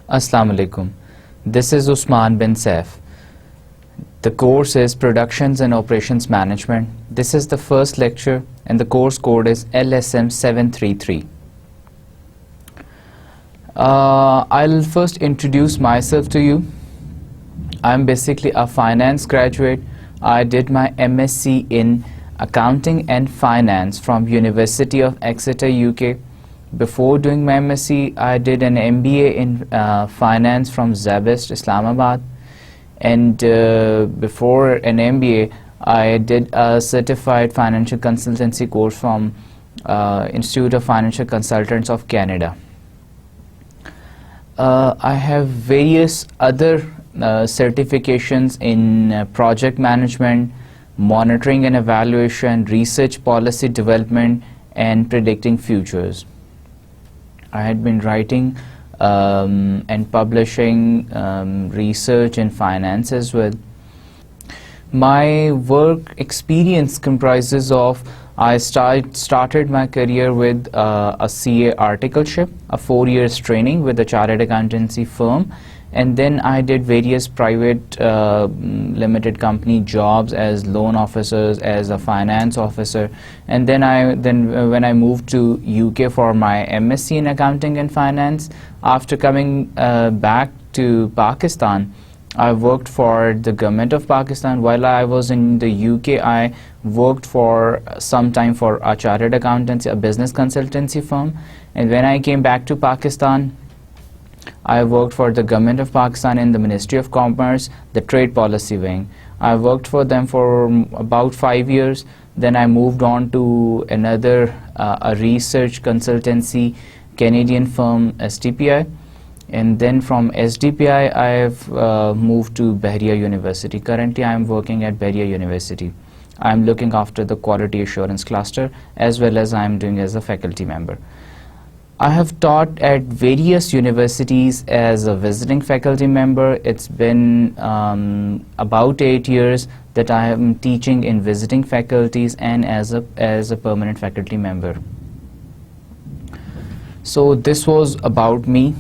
Assalamu alaikum. This is Usman bin Saif. The course is Productions and Operations Management. This is the first lecture and the course code is LSM 733. I'll first introduce myself to you. I'm basically a finance graduate. I did my MSc in Accounting and Finance from University of Exeter, UK. Before doing my MSc, I did an MBA in Finance from Zabist, Islamabad. And before an MBA, I did a Certified Financial Consultancy course from Institute of Financial Consultants of Canada. I have various other certifications in project management, monitoring and evaluation, research policy development, and predicting futures. I had been writing and publishing research in finance as well. My work experience comprises of I started my career with a CA articleship, a 4 years training with a chartered accountancy firm, and then I did various private limited company jobs as loan officers, as a finance officer, and then when I moved to UK for my MSc in Accounting and Finance, after coming back to Pakistan, I worked for the government of Pakistan. While I was in the UK, I worked for some time for a chartered accountancy, a business consultancy firm, and when I came back to Pakistan, I worked for the government of Pakistan in the Ministry of Commerce, the trade policy wing. I worked for them for about 5 years. Then I moved on to another a research consultancy Canadian firm, SDPI. And then from SDPI, I have moved to Bahria University. Currently, I am working at Bahria University. I am looking after the quality assurance cluster as well as I am doing as a faculty member. I have taught at various universities as a visiting faculty member. It's been about 8 years that I am teaching in visiting faculties and as a permanent faculty member. So this was about me.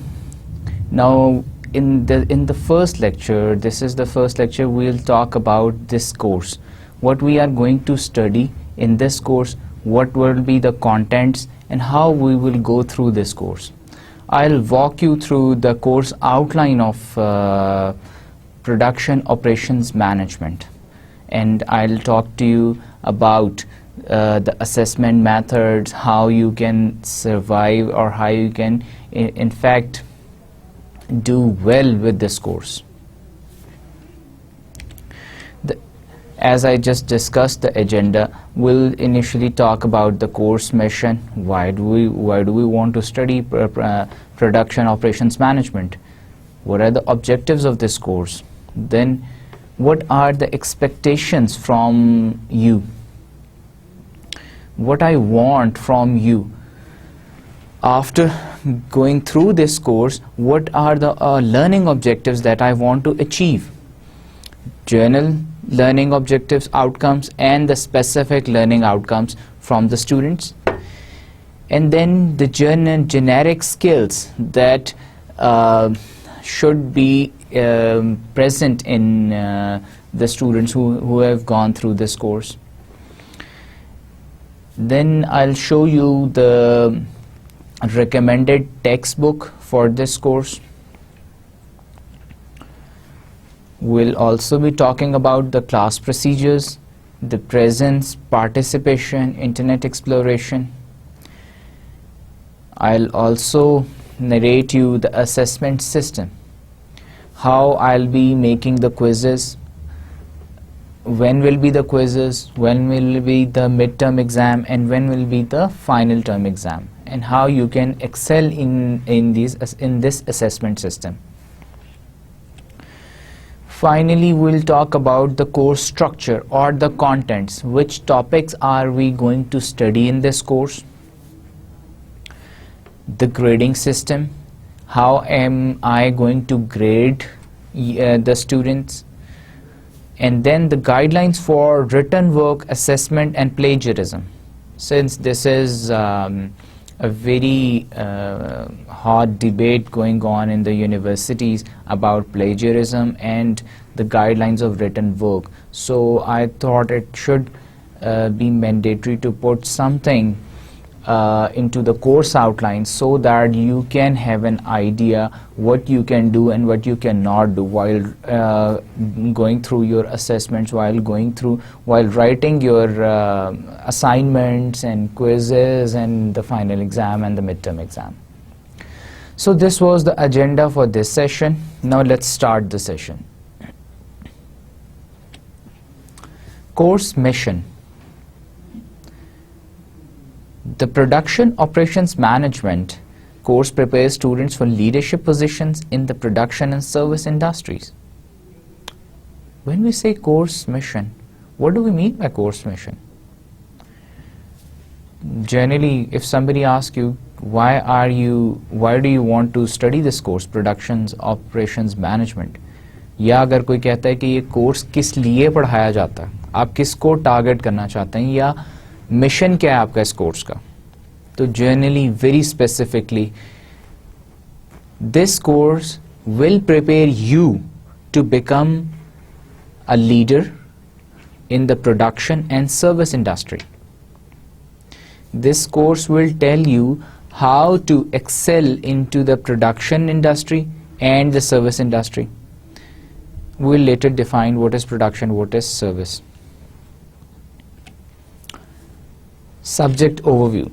Now in the first lecture, this is the first lecture, we'll talk about this course. What we are going to study in this course, what will be the contents, and how we will go through this course. I'll walk you through the course outline of Production Operations Management, and I'll talk to you about the assessment methods, how you can survive or how you can in fact do well with this course. As I just discussed the agenda, we'll initially talk about the course mission. Why do we want to study production operations management? What are the objectives of this course? Then what are the expectations from you? What I want from you after going through this course, what are the learning objectives that I want to achieve? General learning objectives, outcomes, and the specific learning outcomes from the students. And then the generic skills that should be present in the students who have gone through this course. Then I'll show you the recommended textbook for this course. We'll also be talking about the class procedures, the presence, participation, internet exploration. I'll also narrate you the assessment system, how I'll be making the quizzes, when will be the quizzes, when will be the midterm exam, and when will be the final term exam, and how you can excel in this assessment system. Finally, we'll talk about the course structure or the contents. Which topics are we going to study in this course? The grading system. How am I going to grade the students? And then the guidelines for written work, assessment, and plagiarism. Since this is a very hot debate going on in the universities about plagiarism and the guidelines of written work. So I thought it should be mandatory to put something into the course outline so that you can have an idea what you can do and what you cannot do while going through your assessments, while writing your assignments and quizzes and the final exam and the midterm exam. So this was the agenda for this session. Now let's start the session. Course mission. The Production Operations Management course prepares students for leadership positions in the production and service industries. When we say course mission, what do we mean by course mission? Generally, if somebody asks you, why do you want to study this course, Productions Operations Management? या अगर कोई कहता है कि ये course किस लिए पढ़ाया जाता है, आप किसको टारगेट करना चाहते हैं, या मिशन क्या है आपका इस कोर्स का, तो generally very specifically this course will prepare you to become a leader in the production and service industry. This course will tell you how to excel into the production industry and the service industry. We will later define what is production, what is service. Subject overview.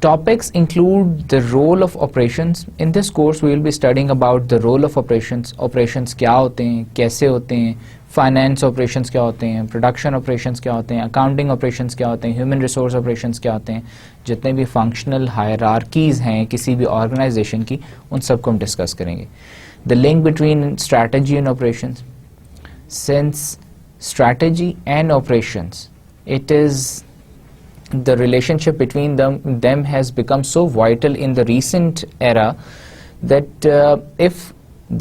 Topics include the role of operations. In this course we will be studying about the role of operations. Operations क्या होते हैं, कैसे होते हैं, finance operations क्या होते हैं, production operations क्या होते हैं, अकाउंटिंग ऑपरेशंस क्या होते हैं, ह्यूमन रिसोर्स ऑपरेशंस क्या होते हैं, जितने भी फंक्शनल हायरार्कीज हैं किसी भी ऑर्गेनाइजेशन की, उन सबको हम डिस्कस करेंगे. The link between strategy and operations. Since strategy and operations, it is the relationship between them has become so vital in the recent era that if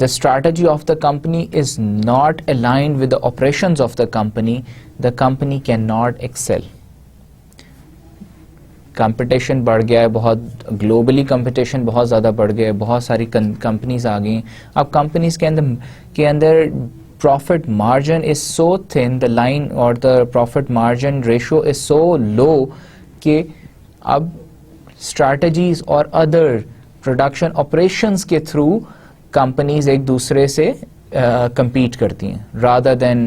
the strategy of the company is not aligned with the operations of the company cannot excel. Competition बढ़ गया है बहुत, globally competition बहुत ज़्यादा बढ़ गया है, बहुत सारी कंपनीज आ गई. अब कंपनीज के अंदर profit margin is so thin, the line or the profit margin ratio is so low कि अब strategies और other production operations के through companies एक दूसरे से compete करती हैं, rather than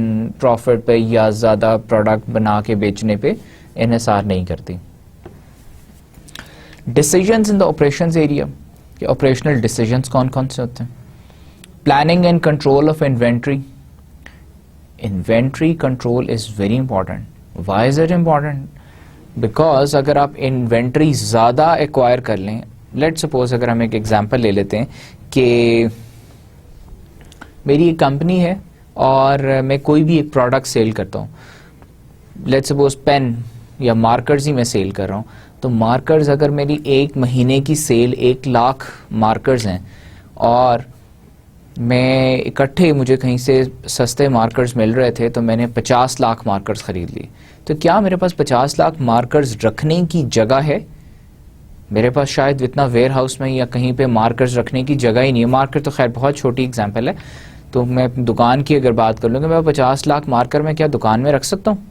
profit पे या ज़्यादा product बना के बेचने पे NSR नहीं करती. Decisions in the operations area, कि operational decisions कौन कौन से होते हैं. Planning and control of inventory. Inventory control is very important. Why is it important? Because अगर आप inventory ज़्यादा acquire कर लें, let's suppose अगर हम एक example ले लेते हैं कि मेरी एक कंपनी है और मैं कोई भी एक प्रोडक्ट सेल करता हूँ, let's suppose पेन या मार्कर्स ही मैं सेल कर रहा हूँ, तो मार्कर्स अगर मेरी एक महीने की सेल 1 लाख मार्कर्स हैं और मैं इकट्ठे मुझे कहीं से सस्ते मार्कर्स मिल रहे थे तो मैंने 50 लाख मार्कर्स ख़रीद लिए, तो क्या मेरे पास 50 लाख मार्कर्स रखने की जगह है? मेरे पास शायद इतना वेयर हाउस में या कहीं पे मार्कर्स रखने की जगह ही नहीं है. मार्कर तो खैर बहुत छोटी एग्जांपल है, तो मैं दुकान की अगर बात कर लूँगा, मैं 50 लाख मार्कर मैं क्या दुकान में रख सकता हूँ?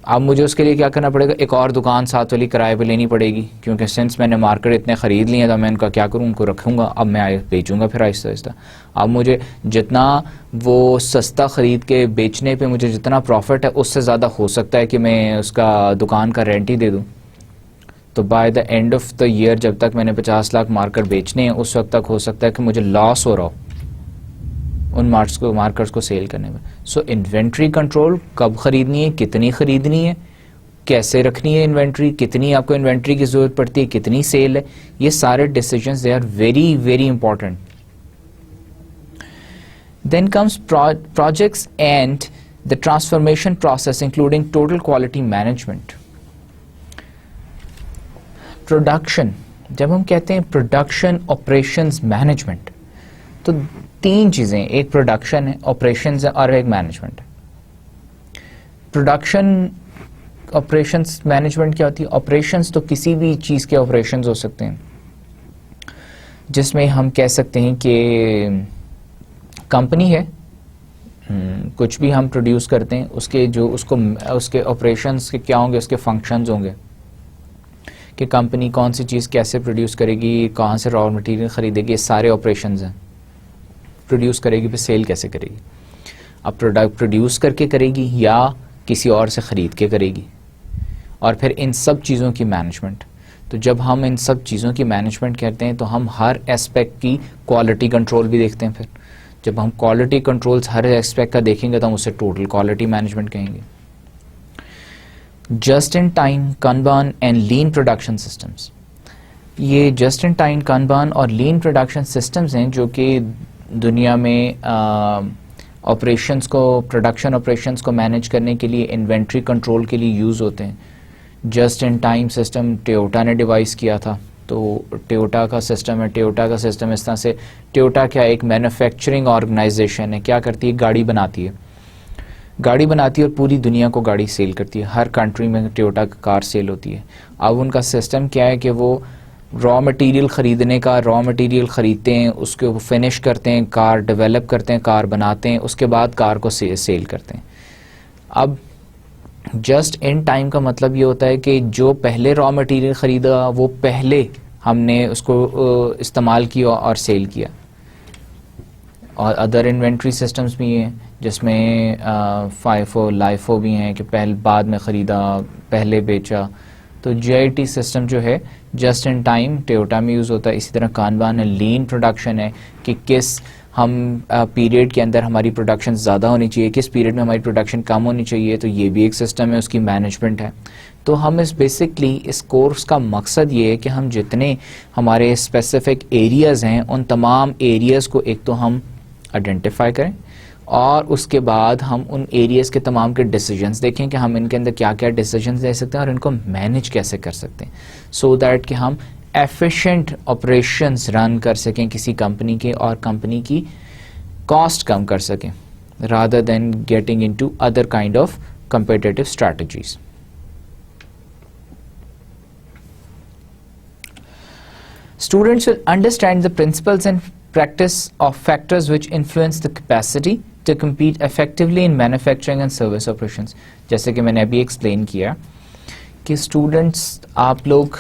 अब मुझे उसके लिए क्या करना पड़ेगा, एक और दुकान साथ वाली किराए पे लेनी पड़ेगी, क्योंकि सिंस मैंने मार्केट इतने ख़रीद लिए तो मैं इनका क्या करूँ, उनको रखूँगा, अब मैं बेचूँगा फिर आहिस्ता आहिस्ता. अब मुझे जितना वो सस्ता ख़रीद के बेचने पे मुझे जितना प्रॉफिट है उससे ज़्यादा हो सकता है कि मैं उसका दुकान का रेंट ही दे दूँ. तो by the end of the year जब तक मैंने 50 लाख मार्कर बेचने हैं उस वक्त तक हो सकता है कि मुझे लॉस हो रहा हो उन मार्कर्स को सेल करने में. सो इन्वेंट्री कंट्रोल, कब खरीदनी है, कितनी खरीदनी है, कैसे रखनी है इन्वेंट्री, कितनी आपको इन्वेंट्री की ज़रूरत पड़ती है, कितनी सेल है, ये सारे decisions they are very very important. Then comes projects and the transformation process including total quality management. Production, जब हम कहते हैं प्रोडक्शन ऑपरेशंस मैनेजमेंट, तो 3 चीज़ें, एक प्रोडक्शन है, ऑपरेशंस है और एक मैनेजमेंट है. प्रोडक्शन ऑपरेशंस मैनेजमेंट क्या होती है? ऑपरेशंस तो किसी भी चीज़ के ऑपरेशंस हो सकते हैं, जिसमें हम कह सकते हैं कि कंपनी है, कुछ भी हम प्रोड्यूस करते हैं, उसके जो उसके ऑपरेशंस के क्या होंगे, उसके फंक्शंस होंगे कि कंपनी कौन सी चीज़ कैसे प्रोड्यूस करेगी, कहाँ से रॉ मटेरियल ख़रीदेगी, ये सारे ऑपरेशंस हैं। प्रोड्यूस करेगी फिर सेल कैसे करेगी, अब प्रोडक्ट प्रोड्यूस करके करेगी या किसी और से ख़रीद के करेगी, और फिर इन सब चीज़ों की मैनेजमेंट। तो जब हम इन सब चीज़ों की मैनेजमेंट करते हैं तो हम हर एस्पेक्ट की क्वालिटी कंट्रोल भी देखते हैं। फिर जब हम क्वालिटी कंट्रोल्स हर एस्पेक्ट का देखेंगे तो हम उसे टोटल क्वालिटी मैनेजमेंट कहेंगे। Just in time, kanban and lean production systems, ये जस्ट इन टाइम, kanban और लीन प्रोडक्शन सिस्टम्स हैं जो कि दुनिया में ऑपरेशंस को, प्रोडक्शन ऑपरेशंस को मैनेज करने के लिए, इन्वेंट्री कंट्रोल के लिए यूज़ होते हैं। Just in time system Toyota ने डिवाइस किया था, तो टोयोटा का सिस्टम है। टोयोटा का सिस्टम इस तरह से, टोयोटा क्या एक मैन्युफैक्चरिंग ऑर्गेनाइजेशन है, क्या करती है, गाड़ी बनाती है, गाड़ी बनाती है और पूरी दुनिया को गाड़ी सेल करती है। हर कंट्री में टोयोटा की कार सेल होती है। अब उनका सिस्टम क्या है कि वो रॉ मटेरियल ख़रीदने का, रॉ मटेरियल ख़रीदते हैं, उसको फिनिश करते हैं, कार डेवलप करते हैं, कार बनाते हैं, उसके बाद कार को सेल करते हैं। अब जस्ट इन टाइम का मतलब ये होता है कि जो पहले रॉ मटेरियल ख़रीदा वो पहले हमने उसको इस्तेमाल किया और सेल किया। और अदर इन्वेंट्री सिस्टम्स भी हैं जिसमें फाइफो, लाइफो भी हैं कि पहले बाद में ख़रीदा, पहले बेचा। तो JIT सिस्टम जो है जस्ट इन टाइम टोयोटा में यूज़ होता है। इसी तरह kanban है, लीन प्रोडक्शन है कि किस हम पीरियड के अंदर हमारी प्रोडक्शन ज़्यादा होनी चाहिए, किस पीरियड में हमारी प्रोडक्शन कम होनी चाहिए, तो ये भी एक सिस्टम है, उसकी मैनेजमेंट है। तो हम बेसिकली इस कोर्स का मकसद ये है कि हम जितने हमारे स्पेसिफिक एरियाज़ हैं उन तमाम एरियाज़ को एक तो हम आइडेंटिफाई करें और उसके बाद हम उन एरियाज़ के तमाम के डिसीजंस देखें कि हम इनके अंदर क्या क्या डिसीजंस ले सकते हैं और इनको मैनेज कैसे कर सकते हैं, सो दैट कि हम एफिशिएंट ऑपरेशंस रन कर सकें किसी कंपनी के और कंपनी की कॉस्ट कम कर सकें, rather than getting into other kind of competitive strategies. Students will understand the principles and practice of factors which influence the capacity to compete effectively in manufacturing and service operations. जैसे कि मैंने अभी explain किया कि students आप लोग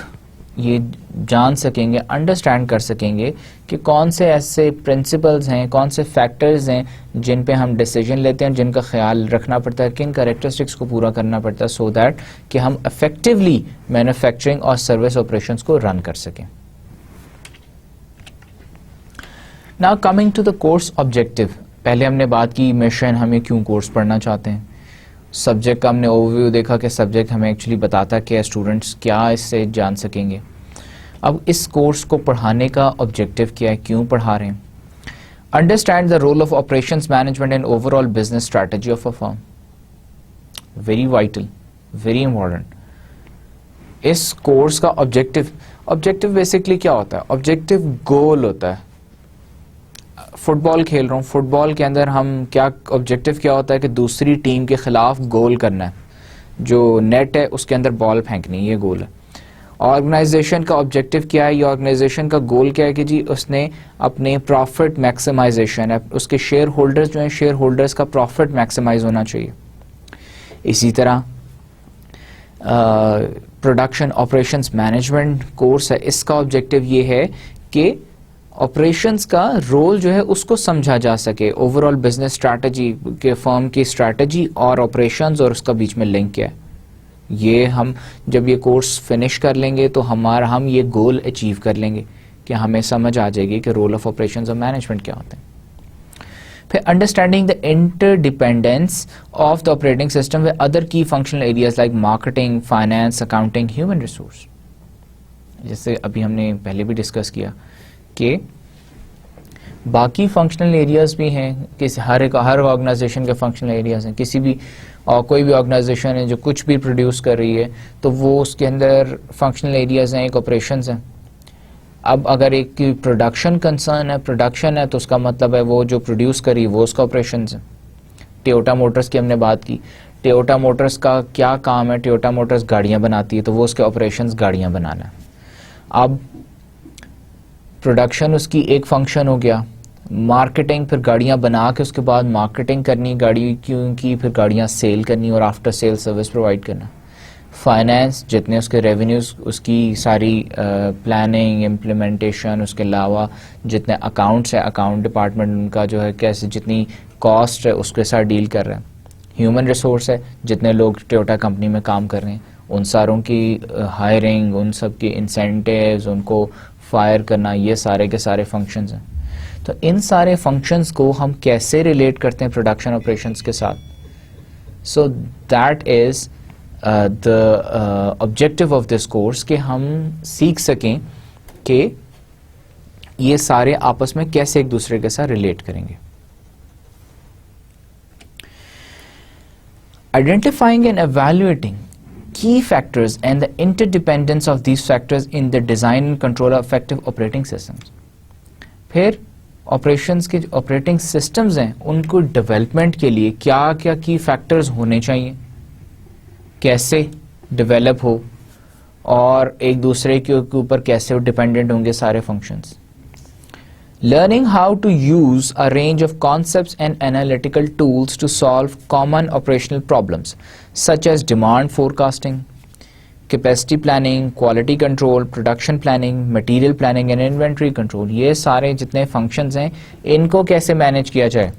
ये जान सकेंगे, अंडरस्टैंड कर सकेंगे कि कौन से ऐसे प्रिंसिपल्स हैं, कौन से फैक्टर्स हैं जिन पे हम डिसीजन लेते हैं, जिनका ख्याल रखना पड़ता है, किन कैरेक्टरिस्टिक्स को पूरा करना पड़ता है, सो दैट कि हम इफेक्टिवली मैन्युफैक्चरिंग और सर्विस ऑपरेशंस को रन कर सकें. Now coming to the course objective. पहले हमने बात की मिशन, हमें क्यों कोर्स पढ़ना चाहते हैं. सब्जेक्ट का हमने ओवरव्यू देखा कि सब्जेक्ट हमें एक्चुअली बताता कि स्टूडेंट्स क्या इससे जान सकेंगे. अब इस कोर्स को पढ़ाने का ऑब्जेक्टिव क्या है, क्यों पढ़ा रहे हैं. Understand the role of operations management and overall business strategy of a firm. Very vital, very important. इस कोर्स का ऑब्जेक्टिव बेसिकली क्या होता है. ऑब्जेक्टिव गोल होता है. फुटबॉल खेल रहा हूँ, फुटबॉल के अंदर हम क्या ऑब्जेक्टिव क्या होता है कि दूसरी टीम के खिलाफ गोल करना है. जो नेट है उसके अंदर बॉल फेंकनी, ये गोल है. ऑर्गेनाइजेशन का ऑब्जेक्टिव क्या है, ये ऑर्गेनाइजेशन का गोल क्या है कि जी उसने अपने प्रॉफिट मैक्सिमाइजेशन है, उसके शेयर होल्डर्स जो हैं, शेयर होल्डर्स का प्रॉफिट मैक्सिमाइज होना चाहिए. इसी तरह प्रोडक्शन ऑपरेशंस मैनेजमेंट कोर्स है, इसका ऑब्जेक्टिव ये है कि ऑपरेशंस का रोल जो है उसको समझा जा सके. ओवरऑल बिजनेस स्ट्रैटेजी के फर्म की स्ट्रैटेजी और ऑपरेशंस और उसका बीच में लिंक क्या है, ये हम जब ये कोर्स फिनिश कर लेंगे तो हम ये गोल अचीव कर लेंगे कि हमें समझ आ जाएगी कि रोल ऑफ ऑपरेशंस और मैनेजमेंट क्या होते हैं. फिर understanding the interdependence of the operating system with other key functional areas like marketing, finance, accounting, human resource. जैसे अभी हमने पहले भी डिस्कस किया कि बाकी फंक्शनल एरियाज भी हैं, किसी हर ऑर्गेनाइजेशन के फंक्शनल एरियाज हैं. किसी भी कोई भी ऑर्गेनाइजेशन है जो कुछ भी प्रोड्यूस कर रही है तो वो उसके अंदर फंक्शनल एरियाज हैं, एक ऑपरेशंस हैं. अब अगर एक की प्रोडक्शन कंसर्न है, प्रोडक्शन है, तो उसका मतलब है वो जो प्रोड्यूस करी वो उसका ऑपरेशंस है. टोयोटा मोटर्स की हमने बात की. टोयोटा मोटर्स का क्या काम है, टोयोटा मोटर्स गाड़ियाँ बनाती है तो वो उसके ऑपरेशंस गाड़ियाँ बनाना है। अब प्रोडक्शन उसकी एक फंक्शन हो गया, मार्केटिंग फिर गाड़ियाँ बना के उसके बाद मार्केटिंग करनी गाड़ी की, फिर गाड़ियाँ सेल करनी और आफ्टर सेल सर्विस प्रोवाइड करना। फाइनेंस जितने उसके रेवेन्यूज़, उसकी सारी प्लानिंग इम्प्लीमेंटेशन, उसके अलावा जितने अकाउंट्स है अकाउंट डिपार्टमेंट उनका जो है कैसे जितनी कॉस्ट है उसके साथ डील कर रहे हैं। ह्यूमन रिसोर्स है, जितने लोग टोयोटा कंपनी में काम कर रहे हैं उन सारों की हायरिंग, उन सब की इंसेंटिव्स, उनको फायर करना, ये सारे के सारे फंक्शंस हैं। तो इन सारे फंक्शंस को हम कैसे रिलेट करते हैं प्रोडक्शन ऑपरेशंस के साथ? So that is the objective of this course कि हम सीख सकें कि ये सारे आपस में कैसे एक दूसरे के साथ रिलेट करेंगे। Identifying and evaluating key factors and the interdependence of these factors in the design and control of effective operating systems. फिर ऑपरेशंस के ऑपरेटिंग सिस्टम्स हैं उनको डेवलपमेंट के लिए क्या क्या की फैक्टर्स होने चाहिए, कैसे डेवलप हो और एक दूसरे के ऊपर कैसे डिपेंडेंट होंगे सारे functions. Learning how to use a range of concepts and analytical tools to solve common operational problems such as demand forecasting, capacity planning, quality control, production planning, material planning and inventory control। ये सारे जितने functions हैं इनको कैसे manage किया जाए।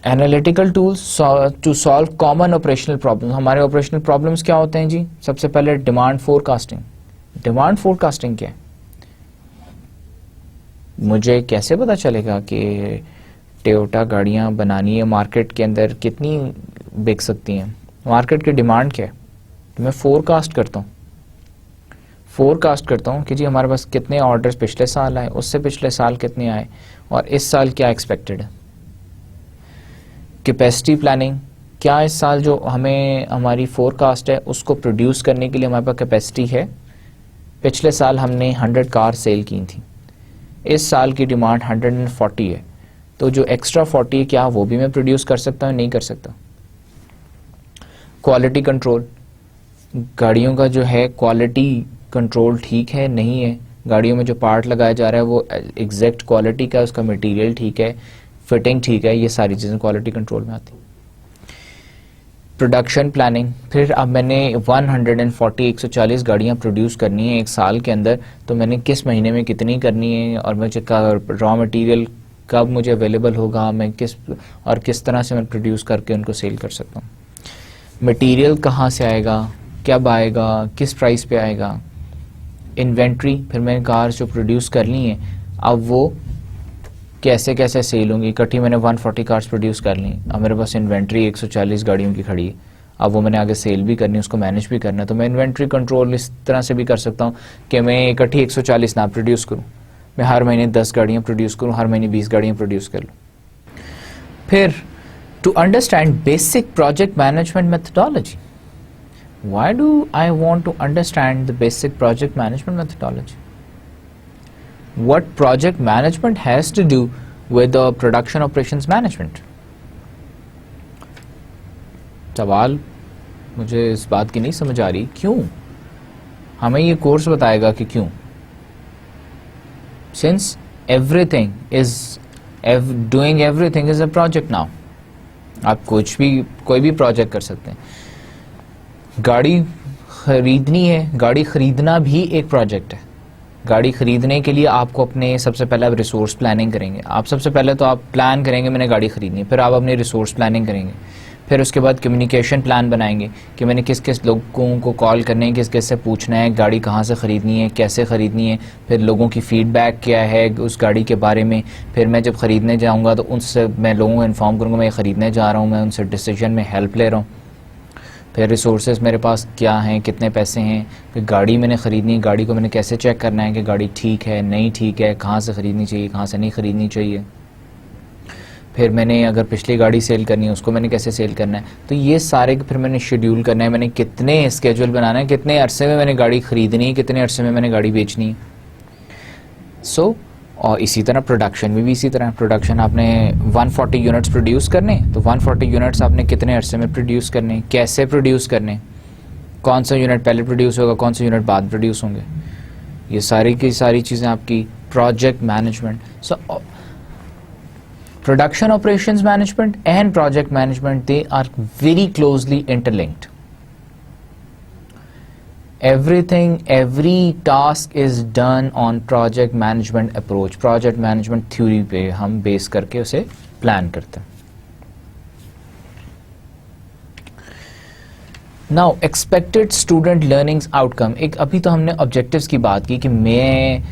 Analytical tools to solve common operational problems। हमारे operational problems क्या होते हैं जी? सबसे पहले demand forecasting। Demand forecasting क्या है? मुझे कैसे पता चलेगा कि टोयोटा गाड़ियाँ बनानी है, मार्केट के अंदर कितनी बिक सकती हैं, मार्केट की डिमांड क्या है? तो मैं फोरकास्ट करता हूँ कि जी हमारे पास कितने ऑर्डर्स पिछले साल आए, उससे पिछले साल कितने आए और इस साल क्या एक्सपेक्टेड है। कैपेसिटी प्लानिंग, क्या इस साल जो हमें हमारी फोरकास्ट है उसको प्रोड्यूस करने के लिए हमारे पास कैपेसिटी है। पिछले साल हमने 100 कार सेल की थी, इस साल की डिमांड 140 है, तो जो एक्स्ट्रा 40 है क्या वो भी मैं प्रोड्यूस कर सकता हूँ, नहीं कर सकता। क्वालिटी कंट्रोल, गाड़ियों का जो है क्वालिटी कंट्रोल ठीक है नहीं है, गाड़ियों में जो पार्ट लगाया जा रहा है वो एग्जैक्ट क्वालिटी का, उसका मटेरियल ठीक है, फिटिंग ठीक है, ये सारी चीज़ें क्वालिटी कंट्रोल में आती। प्रोडक्शन प्लानिंग, फिर अब मैंने 140 गाड़ियाँ प्रोड्यूस करनी है एक साल के अंदर, तो मैंने किस महीने में कितनी करनी है और मुझे रॉ मटेरियल कब मुझे अवेलेबल होगा, मैं किस तरह से मैं प्रोड्यूस करके उनको सेल कर सकता हूँ। मटेरियल कहाँ से आएगा, कब आएगा, किस प्राइस पे आएगा। इन्वेंट्री, फिर मैंने कार जो प्रोड्यूस करनी है अब वो कैसे कैसे सेल होंगी। इकट्ठी मैंने 140 कार्स प्रोड्यूस कर ली, अब मेरे पास इन्वेंट्री 140 गाड़ियों की खड़ी है, अब वो मैंने आगे सेल भी करनी है, उसको मैनेज भी करना है, तो मैं इन्वेंट्री कंट्रोल इस तरह से भी कर सकता हूँ कि मैं इकट्ठी 140 ना प्रोड्यूस करूँ, मैं हर महीने 10 गाड़ियाँ प्रोड्यूस करूँ, हर महीने 20 गाड़ियाँ प्रोड्यूस कर लूँ। फिर to understand basic project management methodology. Why do I want to understand the basic project management methodology? What project management has to do with the production operations management? सवाल मुझे इस बात की नहीं समझ आ रही, क्यों हमें ये कोर्स बताएगा कि क्यों। Since everything is doing everything is a project now, आप कोई भी प्रोजेक्ट कर सकते हैं। गाड़ी खरीदनी है, गाड़ी खरीदना भी एक प्रोजेक्ट है। गाड़ी खरीदने के लिए आपको अपने सबसे पहले आप रिसोर्स प्लानिंग करेंगे, आप सबसे पहले तो आप प्लान करेंगे मैंने गाड़ी खरीदनी है, फिर आप अपनी रिसोर्स प्लानिंग करेंगे, फिर उसके बाद कम्युनिकेशन प्लान बनाएंगे कि मैंने किस किस लोगों को कॉल करना है, किस किस से पूछना है, गाड़ी कहाँ से ख़रीदनी है, कैसे ख़रीदनी है, फिर लोगों की फ़ीडबैक क्या है उस गाड़ी के बारे में। फिर मैं जब ख़रीदने जाऊँगा तो उनसे मैं लोगों को इन्फॉर्म करूँगा मैं ख़रीदने जा रहा हूँ, मैं उनसे डिसीजन में हेल्प ले रहा हूँ। फिर रिसोर्सेज मेरे पास क्या हैं, कितने पैसे हैं, फिर गाड़ी मैंने ख़रीदनी है, गाड़ी को मैंने कैसे चेक करना है कि गाड़ी ठीक है नहीं ठीक है, कहाँ से ख़रीदनी चाहिए कहाँ से नहीं ख़रीदनी चाहिए। फिर मैंने अगर पिछली गाड़ी सेल करनी है उसको मैंने कैसे सेल करना है, तो ये सारे फिर मैंने शेड्यूल करना है, मैंने कितने स्केड्यूल बनाना है, कितने अरसे में मैंने गाड़ी ख़रीदनी है, कितने अरसे में मैंने गाड़ी बेचनी है। सो और इसी तरह प्रोडक्शन में भी इसी तरह, प्रोडक्शन आपने 140 यूनिट्स प्रोड्यूस करने, तो 140 यूनिट्स आपने कितने अरसे में प्रोड्यूस करने, कैसे प्रोड्यूस करने, कौन सा यूनिट पहले प्रोड्यूस होगा, कौन सा यूनिट बाद प्रोड्यूस होंगे, ये सारी की सारी चीज़ें आपकी project management. So production operations management and project management, they are very closely interlinked. Every task is done on project management approach. Project management theory पे हम बेस करके उसे प्लान करते हैं. Now expected student learnings outcome. एक अभी तो हमने objectives की बात की कि मैं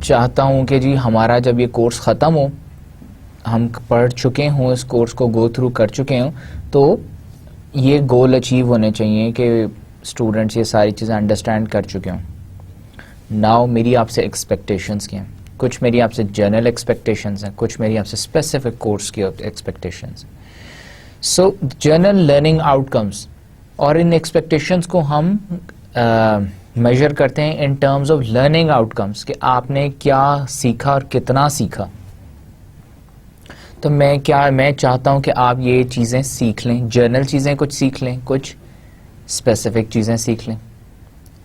चाहता हूँ कि जी हमारा जब ये कोर्स ख़त्म हो, हम पढ़ चुके हों, इस कोर्स को गो थ्रू कर चुके हों, तो ये गोल अचीव होने चाहिए कि स्टूडेंट्स ये सारी चीज़ें अंडरस्टैंड कर चुके हों. नाउ मेरी आपसे एक्सपेक्टेशंस क्या हैं? कुछ मेरी आपसे जनरल एक्सपेक्टेशंस हैं, कुछ मेरी आपसे स्पेसिफिक कोर्स की एक्सपेक्टेशंस. सो जनरल लर्निंग आउटकम्स, और इन एक्सपेक्टेशंस को हम मेजर करते हैं इन टर्म्स ऑफ लर्निंग आउटकम्स, कि आपने क्या सीखा और कितना सीखा. तो मैं चाहता हूं कि आप ये चीज़ें सीख लें, जनरल चीज़ें कुछ सीख लें, कुछ स्पेसिफिक चीज़ें सीख लें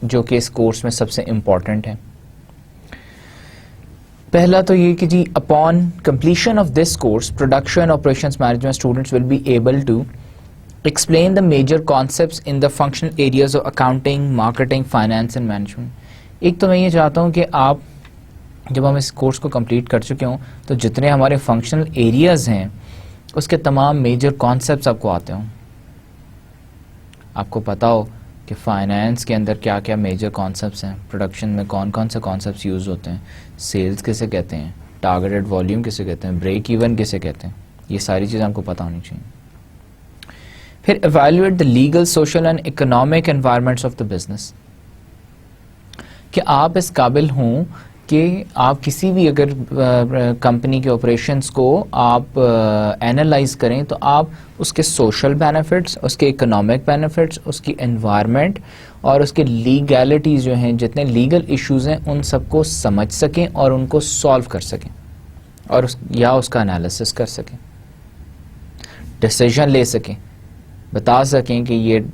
जो कि इस कोर्स में सबसे इम्पॉर्टेंट है. पहला तो ये कि जी upon completion of this course production operations management, students will be able to explain the major concepts in the functional areas of accounting, marketing, finance and management. एक तो मैं ये चाहता हूँ कि आप जब हम इस कोर्स को कंप्लीट कर चुके हों तो जितने हमारे फंक्शनल एरियाज़ हैं उसके तमाम मेजर कॉन्सेप्ट्स आपको आते हों. आपको पता हो कि फाइनेंस के अंदर क्या क्या मेजर कॉन्सेप्ट्स हैं, प्रोडक्शन में कौन कौन से कॉन्सेप्ट्स यूज़ होते हैं, सेल्स किसे कहते हैं, टारगेटेड वॉल्यूम किसे कहते हैं, ब्रेक इवन किसे कहते हैं, ये सारी चीज़ें आपको पता होनी चाहिए. फिर evaluate the legal, social and economic environments of the business, कि आप इस काबिल हों कि आप किसी भी अगर कंपनी के ऑपरेशंस को आप एनालाइज करें तो आप उसके सोशल बेनिफिट्स, उसके इकोनॉमिक बेनिफिट्स, उसकी एनवायरनमेंट और उसके लीगैलिटीज़ जो हैं, जितने लीगल इश्यूज़ हैं, उन सबको समझ सकें और उनको सॉल्व कर सकें और या उसका एनालिसिस कर सकें, डिसीजन ले सकें, बता सकें कि ये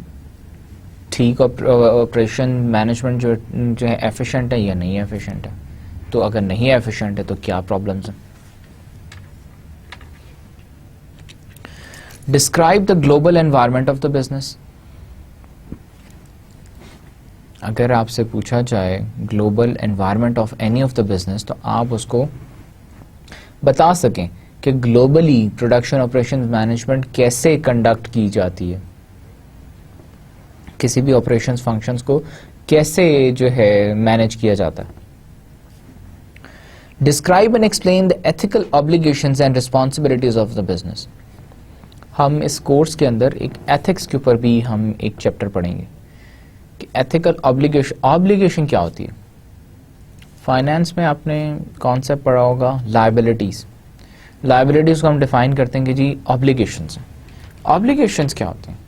ठीक ऑपरेशन मैनेजमेंट जो है एफिशिएंट है या नहीं एफिशिएंट है. तो अगर नहीं एफिशिएंट है तो क्या प्रॉब्लम्स हैं. Describe the global environment of the business. अगर आपसे पूछा जाए global environment of any of the business तो आप उसको बता सकें कि ग्लोबली प्रोडक्शन ऑपरेशन मैनेजमेंट कैसे कंडक्ट की जाती है, किसी भी ऑपरेशंस फंक्शंस को कैसे जो है मैनेज किया जाता है. Describe and explain the ethical obligations and responsibilities of the business. हम इस कोर्स के अंदर एक एथिक्स के ऊपर भी हम एक चैप्टर पढ़ेंगे कि एथिकल ऑब्लिगेशन क्या होती है. फाइनेंस में आपने कॉन्सेप्ट पढ़ा होगा लायबिलिटीज. लायबिलिटीज़ को हम डिफाइन करते हैं कि जी ऑब्लिगेशंस हैं. ऑब्लिगेशंस क्या होती हैं?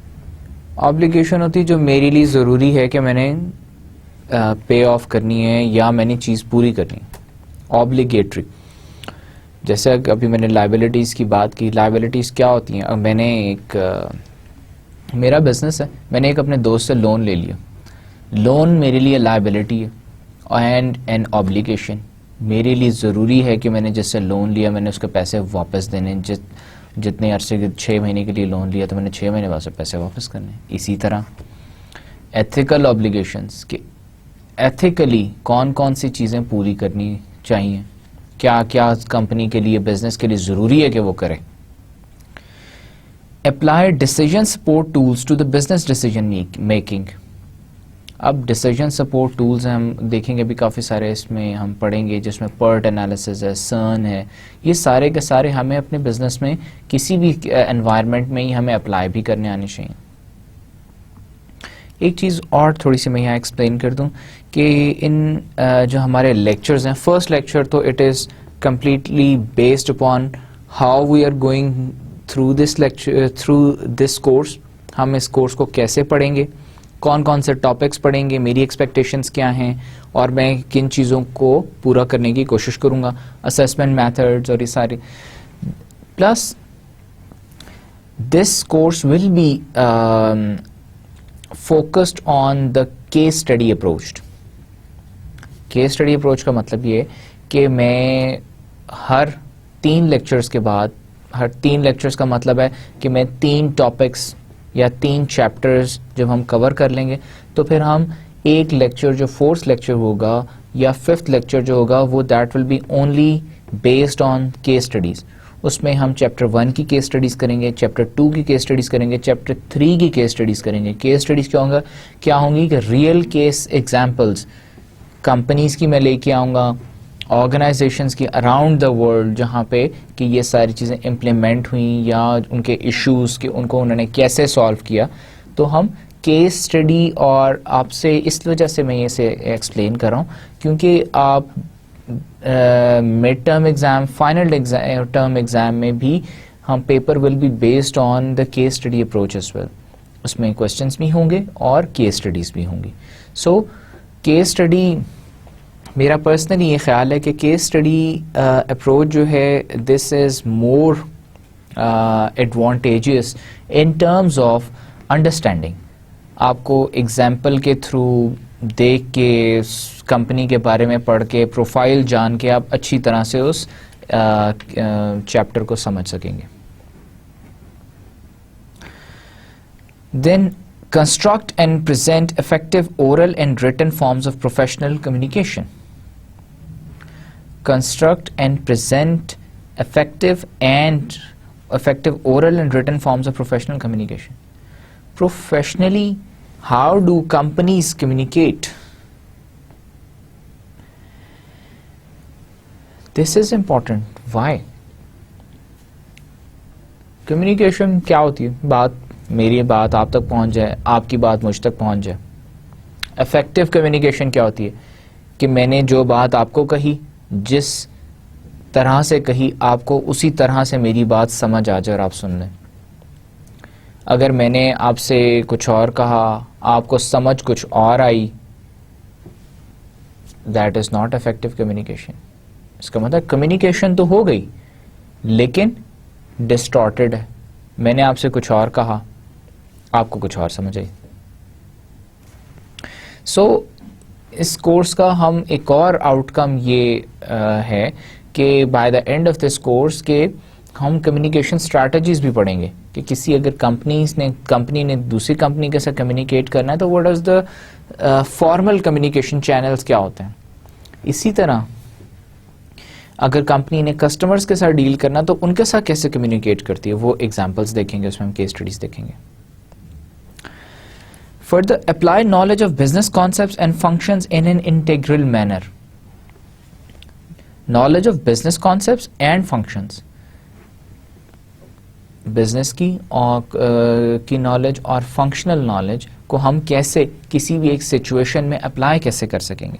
ऑब्लिगेशन होती है जो मेरे लिए ज़रूरी है कि मैंने पे ऑफ करनी है या मैंने चीज़ पूरी करनी है, ऑब्लिगेटरी. जैसे अभी मैंने लायबिलिटीज़ की बात की. लायबिलिटीज़ क्या होती हैं? अब मैंने मेरा बिजनेस है, मैंने एक अपने दोस्त से लोन ले लिया. लोन मेरे लिए लायबिलिटी है एंड एन ऑब्लिगेशन. मेरे लिए ज़रूरी है कि मैंने जिससे लोन लिया मैंने उसके पैसे वापस देने. जितने अरसे के 6 महीने के लिए लोन लिया तो मैंने 6 महीने बाद से पैसे वापस करने. इसी तरह एथिकल ऑब्लिगेशंस कि एथिकली कौन कौन सी चीज़ें पूरी करनी चाहिए, क्या क्या कंपनी के लिए, बिजनेस के लिए ज़रूरी है कि वो करे. Apply decision support tools to the business decision making. अब डिसीजन सपोर्ट टूल्स हैं, हम देखेंगे भी काफ़ी सारे इसमें हम पढ़ेंगे, जिसमें पर्ट एनालिसिस है, सर्न है. ये सारे के सारे हमें अपने बिजनेस में किसी भी एनवायरनमेंट में ही हमें अप्लाई भी करने आनी चाहिए. एक चीज़ और थोड़ी सी मैं यहाँ एक्सप्लेन कर दूँ कि इन जो हमारे लेक्चर्स हैं, फर्स्ट लेक्चर तो it is completely based upon how we are going through this lecture, through this course. हम इस कोर्स को कैसे पढ़ेंगे, कौन कौन से टॉपिक्स पढ़ेंगे, मेरी एक्सपेक्टेशंस क्या हैं और मैं किन चीज़ों को पूरा करने की कोशिश करूँगा, असेसमेंट मेथड्स और ये सारे. Plus this course will be focused on the case study approach. Case study approach का मतलब ये कि मैं हर 3 लेक्चर्स के बाद, हर 3 लेक्चर्स का मतलब है कि मैं 3 टॉपिक्स या 3 चैप्टर्स जब हम कवर कर लेंगे तो फिर हम एक लेक्चर जो 4th लेक्चर होगा या 5th लेक्चर जो होगा वो that will be only based on case studies. उसमें हम चैप्टर 1 की केस स्टडीज़ करेंगे, चैप्टर 2 की केस स्टडीज़ करेंगे, चैप्टर 3 की केस स्टडीज़ करेंगे. केस स्टडीज़ क्या होंगी कि रियल केस एग्जाम्पल्स कंपनीज़ की मैं लेके आऊँगा, ऑर्गेनाइजेशंस की अराउंड द वर्ल्ड जहाँ पे कि ये सारी चीज़ें इम्प्लीमेंट हुई या उनके इश्यूज़ के उनको उन्होंने कैसे सॉल्व किया. तो हम केस स्टडी, और आपसे इस वजह से मैं ये से एक्सप्लेन कर रहा हूँ क्योंकि आप mid term exam, final term exam में भी हम paper will be based on the case study approach as well. उसमें क्वेश्चंस भी होंगे और केस स्टडीज़ भी होंगी. सो केस स्टडी, मेरा पर्सनली ये ख्याल है कि केस स्टडी अप्रोच जो है this is more advantageous in terms of understanding. आपको एग्जाम्पल के थ्रू देख के, कंपनी के बारे में पढ़ के, प्रोफाइल जान के आप अच्छी तरह से उस चैप्टर को समझ सकेंगे. Then construct and present effective oral and written forms of professional communication. Construct and present effective oral and written forms of professional communication. Professionally, how do companies communicate? This is important. Why? Communication क्या होती है? मेरी बात आप तक पहुंच जाए, आपकी बात मुझ तक पहुंच जाए. इफेक्टिव कम्युनिकेशन क्या होती है कि मैंने जो बात आपको कही, जिस तरह से कही, आपको उसी तरह से मेरी बात समझ आ जाए और आप सुन लें. अगर मैंने आपसे कुछ और कहा, आपको समझ कुछ और आई, that is not effective communication. इसका मतलब कम्युनिकेशन तो हो गई लेकिन डिस्टॉर्टेड है. मैंने आपसे कुछ और कहा, आपको कुछ और समझ आई. सो इस कोर्स का हम एक और आउटकम ये है कि by the end of this course के हम कम्युनिकेशन स्ट्रैटेजीज भी पढ़ेंगे कि किसी अगर कंपनी ने दूसरी कंपनी के साथ कम्युनिकेट करना है तो what is the formal communication channels क्या होते हैं. इसी तरह अगर कंपनी ने कस्टमर्स के साथ डील करना तो उनके साथ कैसे कम्युनिकेट करती है, वो एग्जांपल्स देखेंगे, उसमें हम केस स्टडीज देखेंगे. Further, apply knowledge of business concepts and functions in an integral manner. Knowledge of business concepts and functions. Business की और की नॉलेज और फंक्शनल नॉलेज को हम कैसे किसी भी एक सिचुएशन में अप्लाई कैसे कर सकेंगे.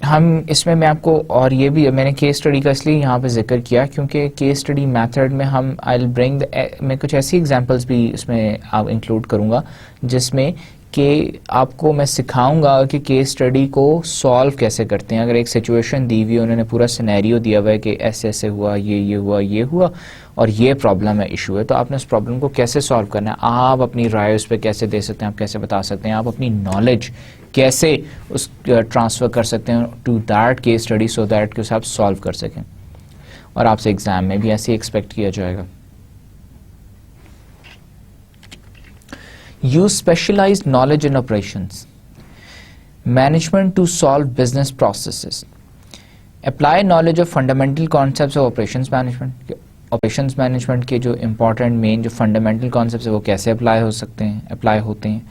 हम इसमें मैं आपको, और ये भी मैंने केस स्टडी का इसलिए यहाँ पे जिक्र किया क्योंकि केस स्टडी मेथड में हम आई विल ब्रिंग मैं कुछ ऐसी एग्जांपल्स भी इसमें आप इंक्लूड करूँगा जिसमें कि आपको मैं सिखाऊंगा कि केस स्टडी को सॉल्व कैसे करते हैं. अगर एक सिचुएशन दी हुई है, उन्होंने पूरा सिनेरियो दिया हुआ है कि ऐसे ऐसे हुआ, ये हुआ, ये हुआ और ये प्रॉब्लम है, इशू है, तो आपने उस प्रॉब्लम को कैसे सॉल्व करना है, आप अपनी राय उस पर कैसे दे सकते हैं, आप कैसे बता सकते हैं, आप अपनी नॉलेज कैसे उस ट्रांसफ़र कर सकते हैं to that case study so that कि उसे आप सॉल्व कर सकें. और आपसे एग्ज़ाम में भी ऐसे एक्सपेक्ट किया जाएगा. Use specialized knowledge in operations management to solve business processes. Apply knowledge of fundamental concepts of operations management. Operations management के जो important main जो fundamental concepts है वो कैसे apply हो सकते हैं, apply होते हैं.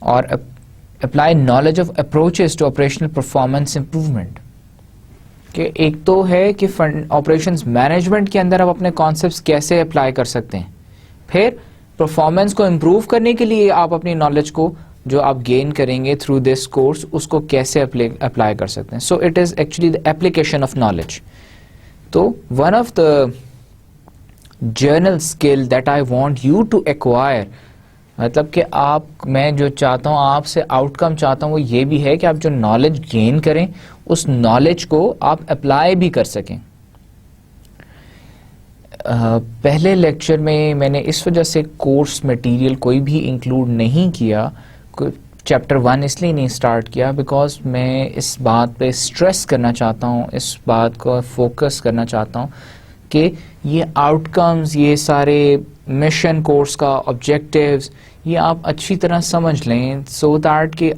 और apply knowledge of approaches to operational performance improvement. कि एक तो है कि operations management के अंदर आप अपने concepts कैसे apply कर सकते हैं, फिर परफॉर्मेंस को इम्प्रूव करने के लिए आप अपनी नॉलेज को जो आप गेन करेंगे थ्रू दिस कोर्स उसको कैसे अप्लाई कर सकते हैं. So it is actually the application of knowledge. तो one of the general skill that I want you to acquire मतलब कि मैं जो चाहता हूँ आपसे आउटकम चाहता हूँ वो ये भी है कि आप जो नॉलेज गेन करें उस नॉलेज को आप अप्लाई भी कर सकें। पहले लेक्चर में मैंने इस वजह से कोर्स मटेरियल कोई भी इंक्लूड नहीं किया, चैप्टर 1 इसलिए नहीं स्टार्ट किया बिकॉज मैं इस बात पे स्ट्रेस करना चाहता हूँ, इस बात को फोकस करना चाहता हूँ कि ये आउटकम्स, ये सारे मिशन कोर्स का ऑब्जेक्टिव्स, ये आप अच्छी तरह समझ लें सो दैट कि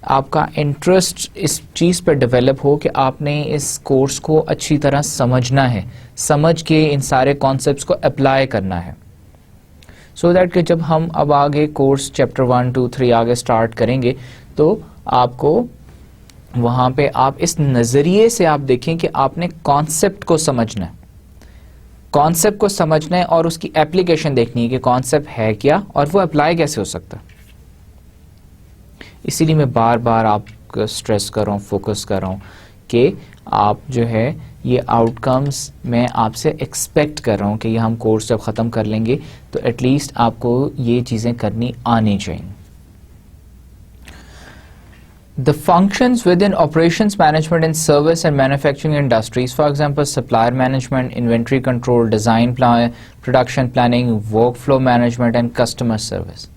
आपका इंटरेस्ट इस चीज़ पर डेवलप हो कि आपने इस कोर्स को अच्छी तरह समझना है, समझ के इन सारे कॉन्सेप्ट्स को अप्लाई करना है, सो दैट कि जब हम अब आगे कोर्स चैप्टर 1, 2, 3 आगे स्टार्ट करेंगे तो आपको वहाँ पे आप इस नज़रिए से आप देखें कि आपने कॉन्सेप्ट को समझना है, कॉन्सेप्ट को समझना है और उसकी एप्लीकेशन देखनी है कि कॉन्सेप्ट है क्या और वो अप्लाई कैसे हो सकता है। इसीलिए मैं बार बार आपको स्ट्रेस कर रहा हूँ, फोकस कर रहा हूँ कि आप जो है ये आउटकम्स मैं आपसे एक्सपेक्ट कर रहा हूँ कि ये हम कोर्स जब ख़त्म कर लेंगे तो एटलीस्ट आपको ये चीज़ें करनी आनी चाहिए। The functions within operations management in service and manufacturing industries, for example, supplier management, inventory control, design plan, production planning, workflow management and customer service.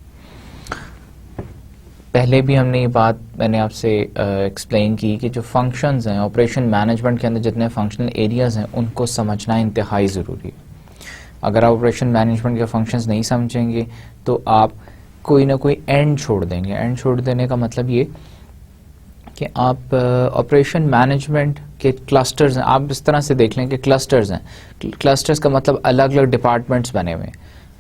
पहले भी हमने ये बात मैंने आपसे एक्सप्लेन की कि जो फंक्शंस हैं ऑपरेशन मैनेजमेंट के अंदर, जितने फंक्शनल एरियाज़ हैं उनको समझना इंतहाई ज़रूरी है। अगर आप ऑपरेशन मैनेजमेंट के फंक्शंस नहीं समझेंगे तो आप कोई ना कोई एंड छोड़ देंगे। एंड छोड़ देने का मतलब ये कि आप ऑपरेशन मैनेजमेंट के क्लस्टर्स हैं, आप इस तरह से देख लें कि क्लस्टर्स हैं। क्लस्टर्स का मतलब अलग अलग डिपार्टमेंट्स बने हुए हैं,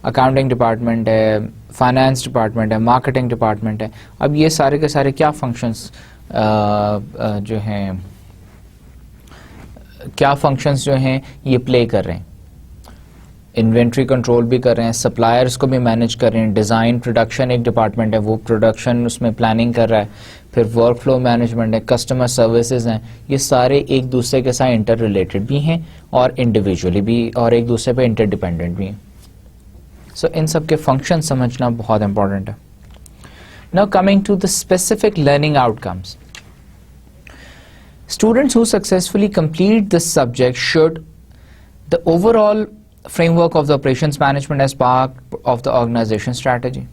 अकाउंटिंग डिपार्टमेंट है, फाइनेंस डिपार्टमेंट है, मार्केटिंग डिपार्टमेंट है। अब ये सारे के सारे क्या फंक्शंस जो हैं, क्या फंक्शंस जो हैं ये प्ले कर रहे हैं। इन्वेंट्री कंट्रोल भी कर रहे हैं, सप्लायर्स को भी मैनेज कर रहे हैं, डिज़ाइन प्रोडक्शन एक डिपार्टमेंट है वो प्रोडक्शन उसमें प्लानिंग कर रहा है, फिर वर्क फ्लो मैनेजमेंट है, कस्टमर सर्विसेज हैं। ये सारे एक दूसरे के साथ इंटर रिलेटेड भी हैं और इंडिविजुअली भी, और एक दूसरे पे इंटरडिपेंडेंट भी हैं। सो इन सब के फंक्शन समझना बहुत इंपॉर्टेंट है। Now coming to the specific learning outcomes, students who successfully complete this subject should the overall framework of the operations management as part of the organization strategy.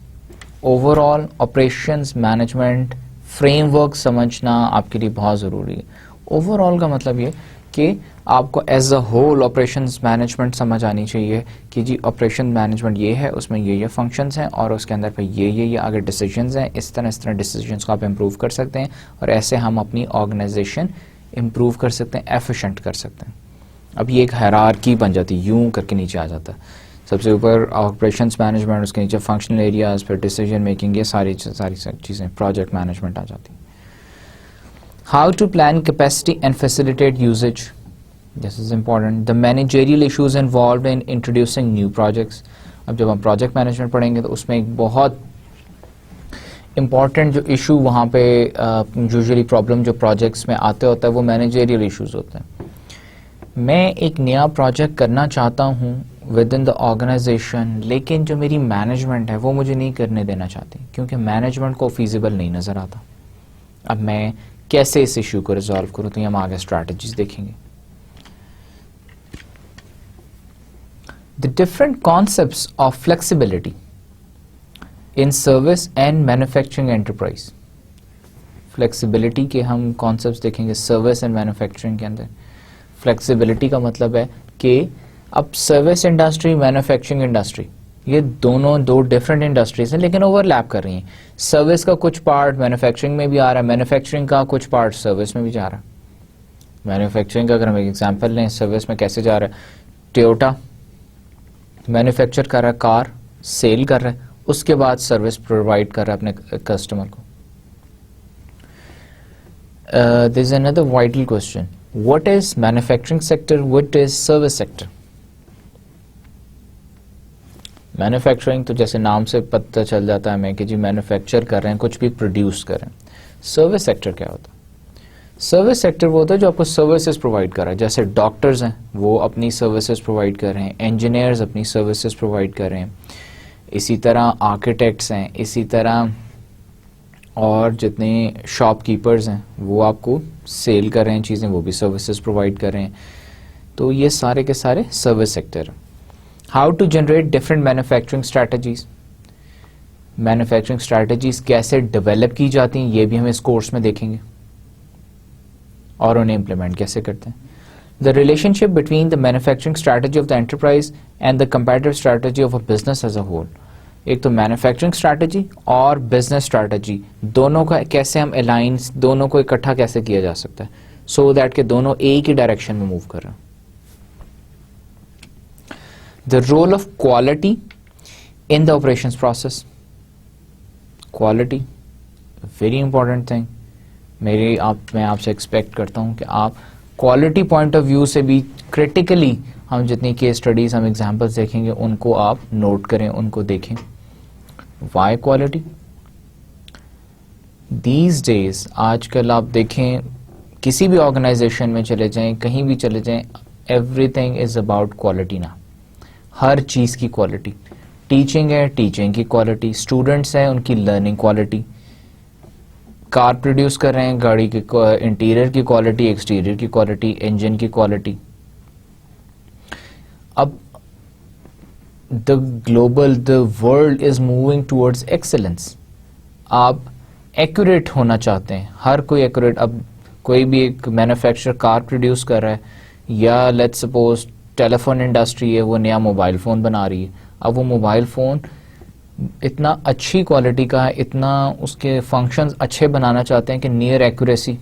Overall operations management framework समझना आपके लिए बहुत ज़रूरी है। Overall का मतलब ये कि आपको as a whole operations management समझ आनी चाहिए कि जी ऑपरेशन मैनेजमेंट ये है, उसमें ये फंक्शंस हैं और उसके अंदर पे ये आगे डिसीजंस हैं, इस तरह डिसीजंस को आप इम्प्रूव कर सकते हैं और ऐसे हम अपनी ऑर्गेनाइजेशन इम्प्रूव कर सकते हैं, एफिशिएंट कर सकते हैं। अब ये एक हायरार्की बन जाती है, यूं करके नीचे आ जाता है, सबसे ऊपर ऑपरेशंस मैनेजमेंट, उसके नीचे फंक्शनल एरियाज, फिर डिसीजन मेकिंग, ये सारी चीज़ें प्रोजेक्ट मैनेजमेंट आ जाती हैं। How to plan capacity and facilitate uses, this is important. The managerial issues involve in introducing new projects. अब जब हम प्रोजेक्ट मैनेजमेंट पढ़ेंगे तो उसमें एक बहुत इम्पॉर्टेंट जो इशू वहाँ पे यूजुअली प्रॉब्लम जो प्रोजेक्ट्स में आते होता है वो मैनेजरियल इशूज़ होते हैं। मैं एक नया प्रोजेक्ट करना चाहता हूँ विद इन द ऑर्गेनाइजेशन, लेकिन जो मेरी मैनेजमेंट है वो मुझे नहीं करने देना चाहती क्योंकि मैनेजमेंट को फीजिबल नहीं नज़र आता। अब मैं कैसे इस इशू को रिजॉल्व करूँ, तो हम आगे स्ट्रैटेजीज देखेंगे। The different concepts of flexibility in service and manufacturing enterprise. Flexibility के हम कॉन्सेप्ट्स देखेंगे सर्विस एंड मैन्युफैक्चरिंग के अंदर। फ्लेक्सिबिलिटी का मतलब है कि अब सर्विस इंडस्ट्री, मैन्युफैक्चरिंग इंडस्ट्री, ये दोनों दो डिफरेंट इंडस्ट्रीज हैं लेकिन ओवरलैप कर रही हैं। सर्विस का कुछ पार्ट मैन्युफैक्चरिंग में भी आ रहा है, मैन्युफैक्चरिंग का कुछ पार्ट सर्विस में भी जा रहा है। मैन्युफैक्चरिंग का अगर हम एक एग्जांपल लें, सर्विस में कैसे जा रहा है, टोयोटा मैन्युफैक्चर कर रहा है कार, सेल कर रहा है, उसके बाद सर्विस प्रोवाइड कर रहा है अपने कस्टमर को। There is another vital question, what is manufacturing sector, what is service sector. Manufacturing तो जैसे नाम से पता चल जाता है हमें कि जी मैन्युफैक्चर कर रहे हैं, कुछ भी प्रोड्यूस कर रहे हैं। सर्विस सेक्टर क्या होता है? सर्विस सेक्टर वो होता है जो आपको सर्विसेज प्रोवाइड कर रहा है। जैसे डॉक्टर्स हैं वो अपनी सर्विसेज प्रोवाइड कर रहे हैं, इंजीनियर्स अपनी सर्विसेज प्रोवाइड कर रहे हैं, इसी तरह आर्किटेक्ट्स हैं, इसी तरह और जितने शॉपकीपर्स हैं वो आपको सेल कर रहे हैं चीज़ें, वो भी सर्विसेज प्रोवाइड कर रहे हैं। तो ये सारे के सारे service sector. How to generate different manufacturing strategies, manufacturing strategies कैसे डेवलप की जाती हैं ये भी हम इस कोर्स में देखेंगे और उन्हें इम्प्लीमेंट कैसे करते हैं। The relationship between the manufacturing strategy of the enterprise and the comparative strategy of a business as a whole. एक तो मैन्युफैक्चरिंग स्ट्रैटेजी और बिजनेस स्ट्रैटेजी दोनों का कैसे हम अलाइंस, दोनों को इकट्ठा कैसे किया जा सकता है सो दैट के दोनों एक ही डायरेक्शन में मूव कर रहे हैं। The role of quality in the operations process. Quality very important thing. मैं आपसे एक्सपेक्ट करता हूं कि आप क्वालिटी पॉइंट ऑफ व्यू से भी क्रिटिकली हम जितनी केस स्टडीज हम एग्जांपल्स देखेंगे उनको आप नोट करें, उनको देखें। Y quality? दीज डेज आजकल आप देखें किसी भी ऑर्गेनाइजेशन में चले जाएं, कहीं भी चले जाएं, एवरीथिंग इज अबाउट क्वालिटी ना। हर चीज की क्वालिटी, टीचिंग है टीचिंग की क्वालिटी, स्टूडेंट्स हैं उनकी लर्निंग क्वालिटी, कार प्रोड्यूस कर रहे हैं गाड़ी की इंटीरियर की क्वालिटी, एक्सटीरियर की क्वालिटी, इंजन की क्वालिटी। अब the world is moving towards excellence. आप एक्यूरेट होना चाहते हैं, हर कोई एक्यूरेट। अब कोई भी एक मैन्युफैक्चरर कार प्रोड्यूस कर रहा है या लेट्स सपोज टेलीफोन इंडस्ट्री है वो नया मोबाइल फ़ोन बना रही है। अब वो मोबाइल फ़ोन इतना अच्छी क्वालिटी का है, इतना उसके फंक्शंस अच्छे बनाना चाहते हैं कि नियर एक्यूरेसी।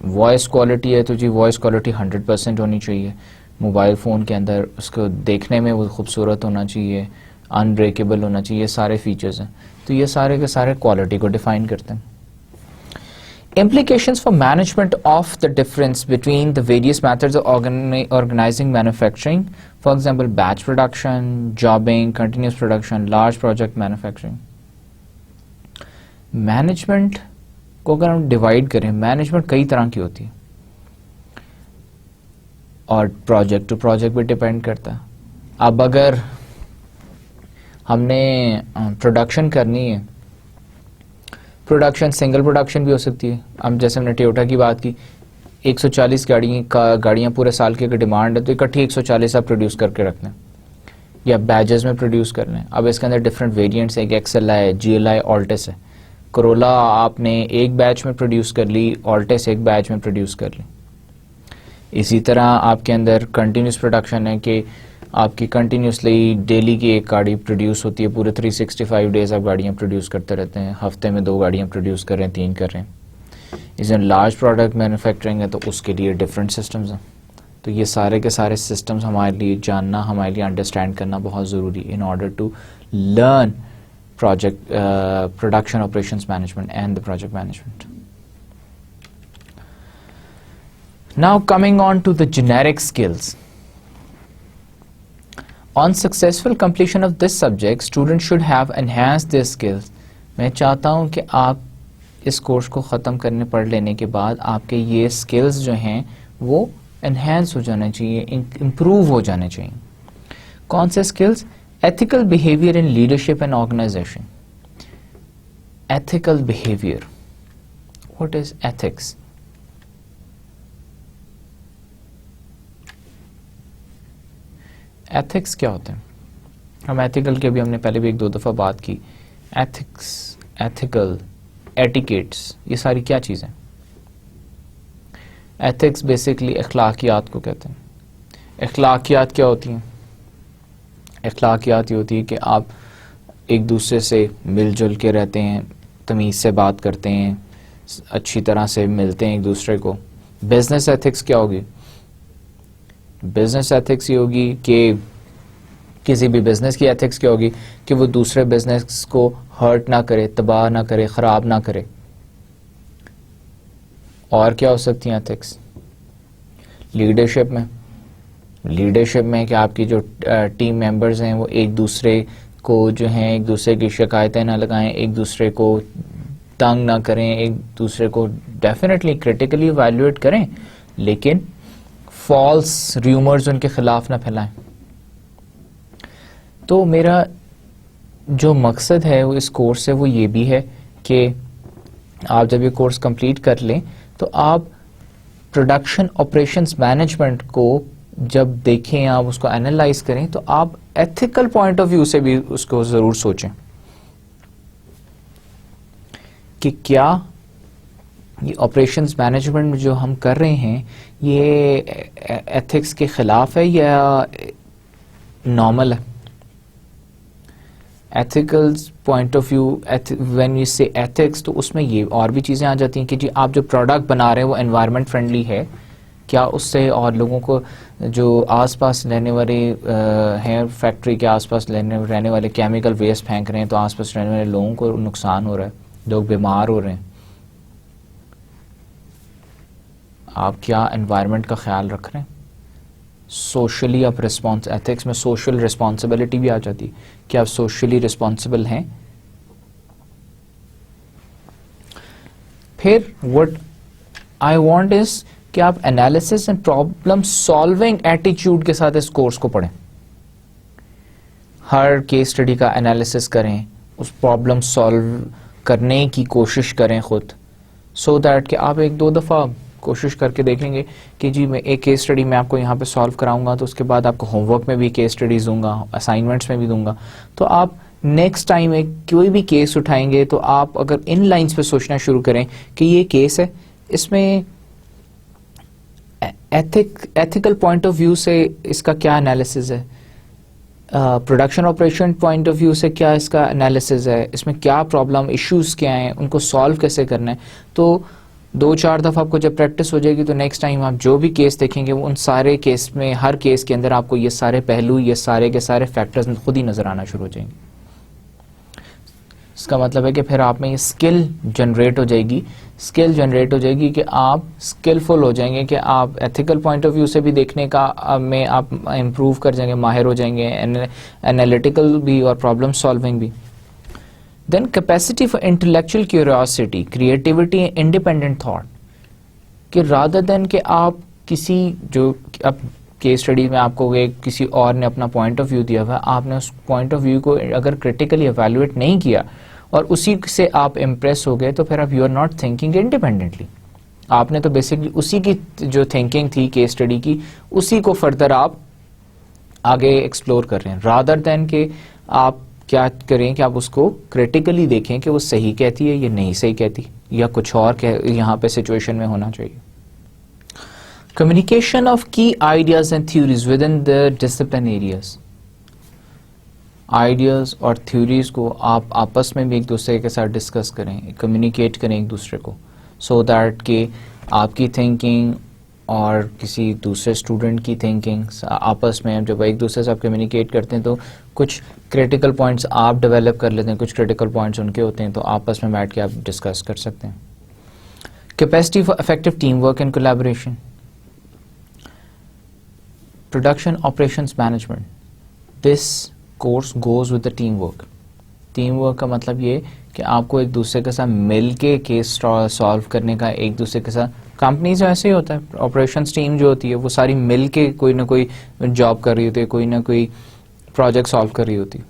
वॉइस क्वालिटी है तो जी वॉइस क्वालिटी 100% होनी चाहिए मोबाइल फ़ोन के अंदर, उसको देखने में वो खूबसूरत होना चाहिए, अनब्रेकेबल होना चाहिए, ये सारे फीचर्स हैं। तो ये सारे के सारे क्वालिटी को डिफाइन करते हैं। Implications for management of the difference between the various methods of organizing manufacturing, for example, batch production, jobbing, continuous production, large project manufacturing. Management को अगर हम डिवाइड करें, मैनेजमेंट कई तरह की होती है और प्रोजेक्ट टू प्रोजेक्ट भी डिपेंड करता है। अब अगर हमने प्रोडक्शन करनी है, प्रोडक्शन सिंगल प्रोडक्शन भी हो सकती है। अब जैसे हमने टोयोटा की बात की, 140 गाड़ियाँ पूरे साल की अगर डिमांड है तो इकट्ठी 140 आप प्रोड्यूस करके रखना या बैजेस में प्रोड्यूस करना है। अब इसके अंदर डिफरेंट वेरिएंट्स है, एक एक्सएल है, जीएलआई, ऑल्टिस है। कोरोला आपने एक बैच में प्रोड्यूस कर ली, ऑल्टिस एक बैच में प्रोड्यूस कर ली। इसी तरह आपके अंदर कंटिन्यूस प्रोडक्शन है कि आपकी कंटिन्यूसली डेली की एक गाड़ी प्रोड्यूस होती है, पूरे 365 डेज आप गाड़ियाँ प्रोड्यूस करते रहते हैं, हफ्ते में 2 गाड़ियाँ प्रोड्यूस कर रहे हैं, 3 कर रहे हैं। इसमें लार्ज प्रोडक्ट मैन्युफैक्चरिंग है तो उसके लिए डिफरेंट सिस्टम्स हैं। तो ये सारे के सारे सिस्टम्स हमारे लिए जानना, हमारे लिए अंडरस्टैंड करना बहुत ज़रूरी in order to learn project production operations management and the project management. Now coming on to the generic skills. On successful completion of this subject, students should have enhanced their skills. मैं चाहता हूँ कि आप इस course को ख़त्म करने पढ़ लेने के बाद आपके ये स्किल्स जो हैं वो enhance हो जाने चाहिए, improve हो जाने चाहिए। कौन से skills? Ethical behavior in leadership and organization. Ethical behavior. What is ethics? Ethics क्या होते हैं? हम ethical के भी हमने पहले भी 1-2 दफ़ा बात की। Ethics, ethical, etiquettes, ये सारी क्या चीज़ें? Ethics basically अखलाकियात को कहते हैं। अखलाकियात क्या होती हैं? अखलाकियात ये होती है कि आप एक दूसरे से मिलजुल के रहते हैं, तमीज़ से बात करते हैं, अच्छी तरह से मिलते हैं एक दूसरे को। बिजनेस एथिक्स क्या होगी? बिजनेस एथिक्स ये होगी कि किसी भी बिजनेस की एथिक्स क्या होगी कि वो दूसरे बिजनेस को हर्ट ना करे, तबाह ना करे, ख़राब ना करे। और क्या हो सकती हैं एथिक्स? लीडरशिप में कि आपकी जो टीम मेंबर्स हैं वो एक दूसरे को जो हैं एक दूसरे की शिकायतें ना लगाएं, एक दूसरे को तंग ना करें, एक दूसरे को डेफिनेटली क्रिटिकली इवैल्यूएट करें, लेकिन फॉल्स र्यूमर्स उनके खिलाफ ना फैलाएं। तो मेरा जो मकसद है वो इस कोर्स से वो ये भी है कि आप जब ये कोर्स कंप्लीट कर लें तो आप प्रोडक्शन ऑपरेशंस मैनेजमेंट को जब देखें, आप उसको एनालाइज करें, तो आप एथिकल पॉइंट ऑफ व्यू से भी उसको ज़रूर सोचें कि क्या ये ऑपरेशंस मैनेजमेंट जो हम कर रहे हैं ये एथिक्स के खिलाफ है या नॉर्मल है। Ethical point of view, when you से एथिक्स, तो उसमें ये और भी चीज़ें आ जाती हैं कि जी आप जो प्रोडक्ट बना रहे हैं वो एनवायरनमेंट फ्रेंडली है क्या, उससे और लोगों को जो आसपास रहने वाले हैं, फैक्ट्री के आसपास रहने वाले केमिकल वेस्ट फेंक रहे हैं तो आसपास रहने वाले लोगों को नुकसान हो रहा है, लोग बीमार हो रहे हैं। आप क्या एनवायरनमेंट का ख्याल रख रहे हैं? सोशली आप एथिक्स में सोशल रिस्पॉन्सिबिलिटी भी आ जाती है कि आप सोशली रिस्पॉन्सिबल हैं। फिर व्हाट आई वांट इज कि आप analysis and problem solving attitude के साथ इस कोर्स को पढ़ें। हर केस स्टडी का एनालिसिस करें, उस प्रॉब्लम सॉल्व करने की कोशिश करें खुद, सो दैट कि आप एक दो दफ़ा कोशिश करके देखेंगे कि जी मैं एक केस स्टडी में आपको यहाँ पे सॉल्व कराऊंगा तो उसके बाद आपको होमवर्क में भी केस स्टडीज दूंगा, असाइनमेंट्स में भी दूंगा, तो आप नेक्स्ट टाइम एक कोई भी केस उठाएंगे तो आप अगर इन लाइंस पे सोचना शुरू करें कि ये केस है, इसमें एथिकल पॉइंट ऑफ व्यू से इसका क्या एनालिसिस है, production operation point of view से क्या इसका एनालिसिस है, इसमें क्या प्रॉब्लम इश्यूज क्या हैं, उनको सॉल्व कैसे करना है। तो 2-4 दफ़ा आपको जब प्रैक्टिस हो जाएगी तो नेक्स्ट टाइम आप जो भी केस देखेंगे उन सारे केस में, हर केस के अंदर आपको ये सारे पहलू, ये सारे के सारे फैक्टर्स खुद ही नज़र आना शुरू हो जाएंगे। इसका मतलब है कि फिर आप में ये स्किल जनरेट हो जाएगी कि आप स्किलफुल हो जाएंगे, कि आप एथिकल पॉइंट ऑफ व्यू से भी देखने का में आप इम्प्रूव कर जाएंगे, माहिर हो जाएंगे, एनालिटिकल भी और प्रॉब्लम सॉल्विंग भी। Then capacity for intellectual curiosity, creativity, independent thought, कि रादर देन कि आप किसी जो अब केस स्टडी में आपको किसी और ने अपना पॉइंट ऑफ व्यू दिया हुआ, आपने उस पॉइंट ऑफ व्यू को अगर क्रिटिकली एवेल्युएट नहीं किया और उसी से आप इम्प्रेस हो गए तो फिर आप you are not thinking independently. आपने तो बेसिकली उसी की जो थिंकिंग थी केस स्टडी की, उसी को फर्दर आप आगे एक्सप्लोर कर रहे हैं, रादर देन के आप क्या करें कि आप उसको क्रिटिकली देखें कि वो सही कहती है या नहीं सही कहती, या कुछ और यहाँ पे सिचुएशन में होना चाहिए। Communication of key ideas and theories within the discipline areas. Ideas और थ्योरीज को आप आपस में भी एक दूसरे के साथ डिस्कस करें, कम्युनिकेट करें एक दूसरे को, सो दैट कि आपकी थिंकिंग और किसी दूसरे स्टूडेंट की थिंकिंग आपस में, जब एक दूसरे से आप कम्युनिकेट करते हैं तो कुछ क्रिटिकल पॉइंट्स आप डेवलप कर लेते हैं, कुछ क्रिटिकल पॉइंट्स उनके होते हैं, तो आपस में बैठ के आप डिस्कस कर सकते हैं। Capacity for effective team work and collaboration, production operations management, this course goes with the team work. Team work का मतलब ये कि आपको एक दूसरे के साथ मिल के केस सॉल्व करने का, एक दूसरे के साथ, कंपनीज ऐसे ही होता है, ऑपरेशंस टीम जो होती है वो सारी मिल के कोई ना कोई जॉब कर रही होती है, कोई ना कोई प्रोजेक्ट सॉल्व कर रही होती है,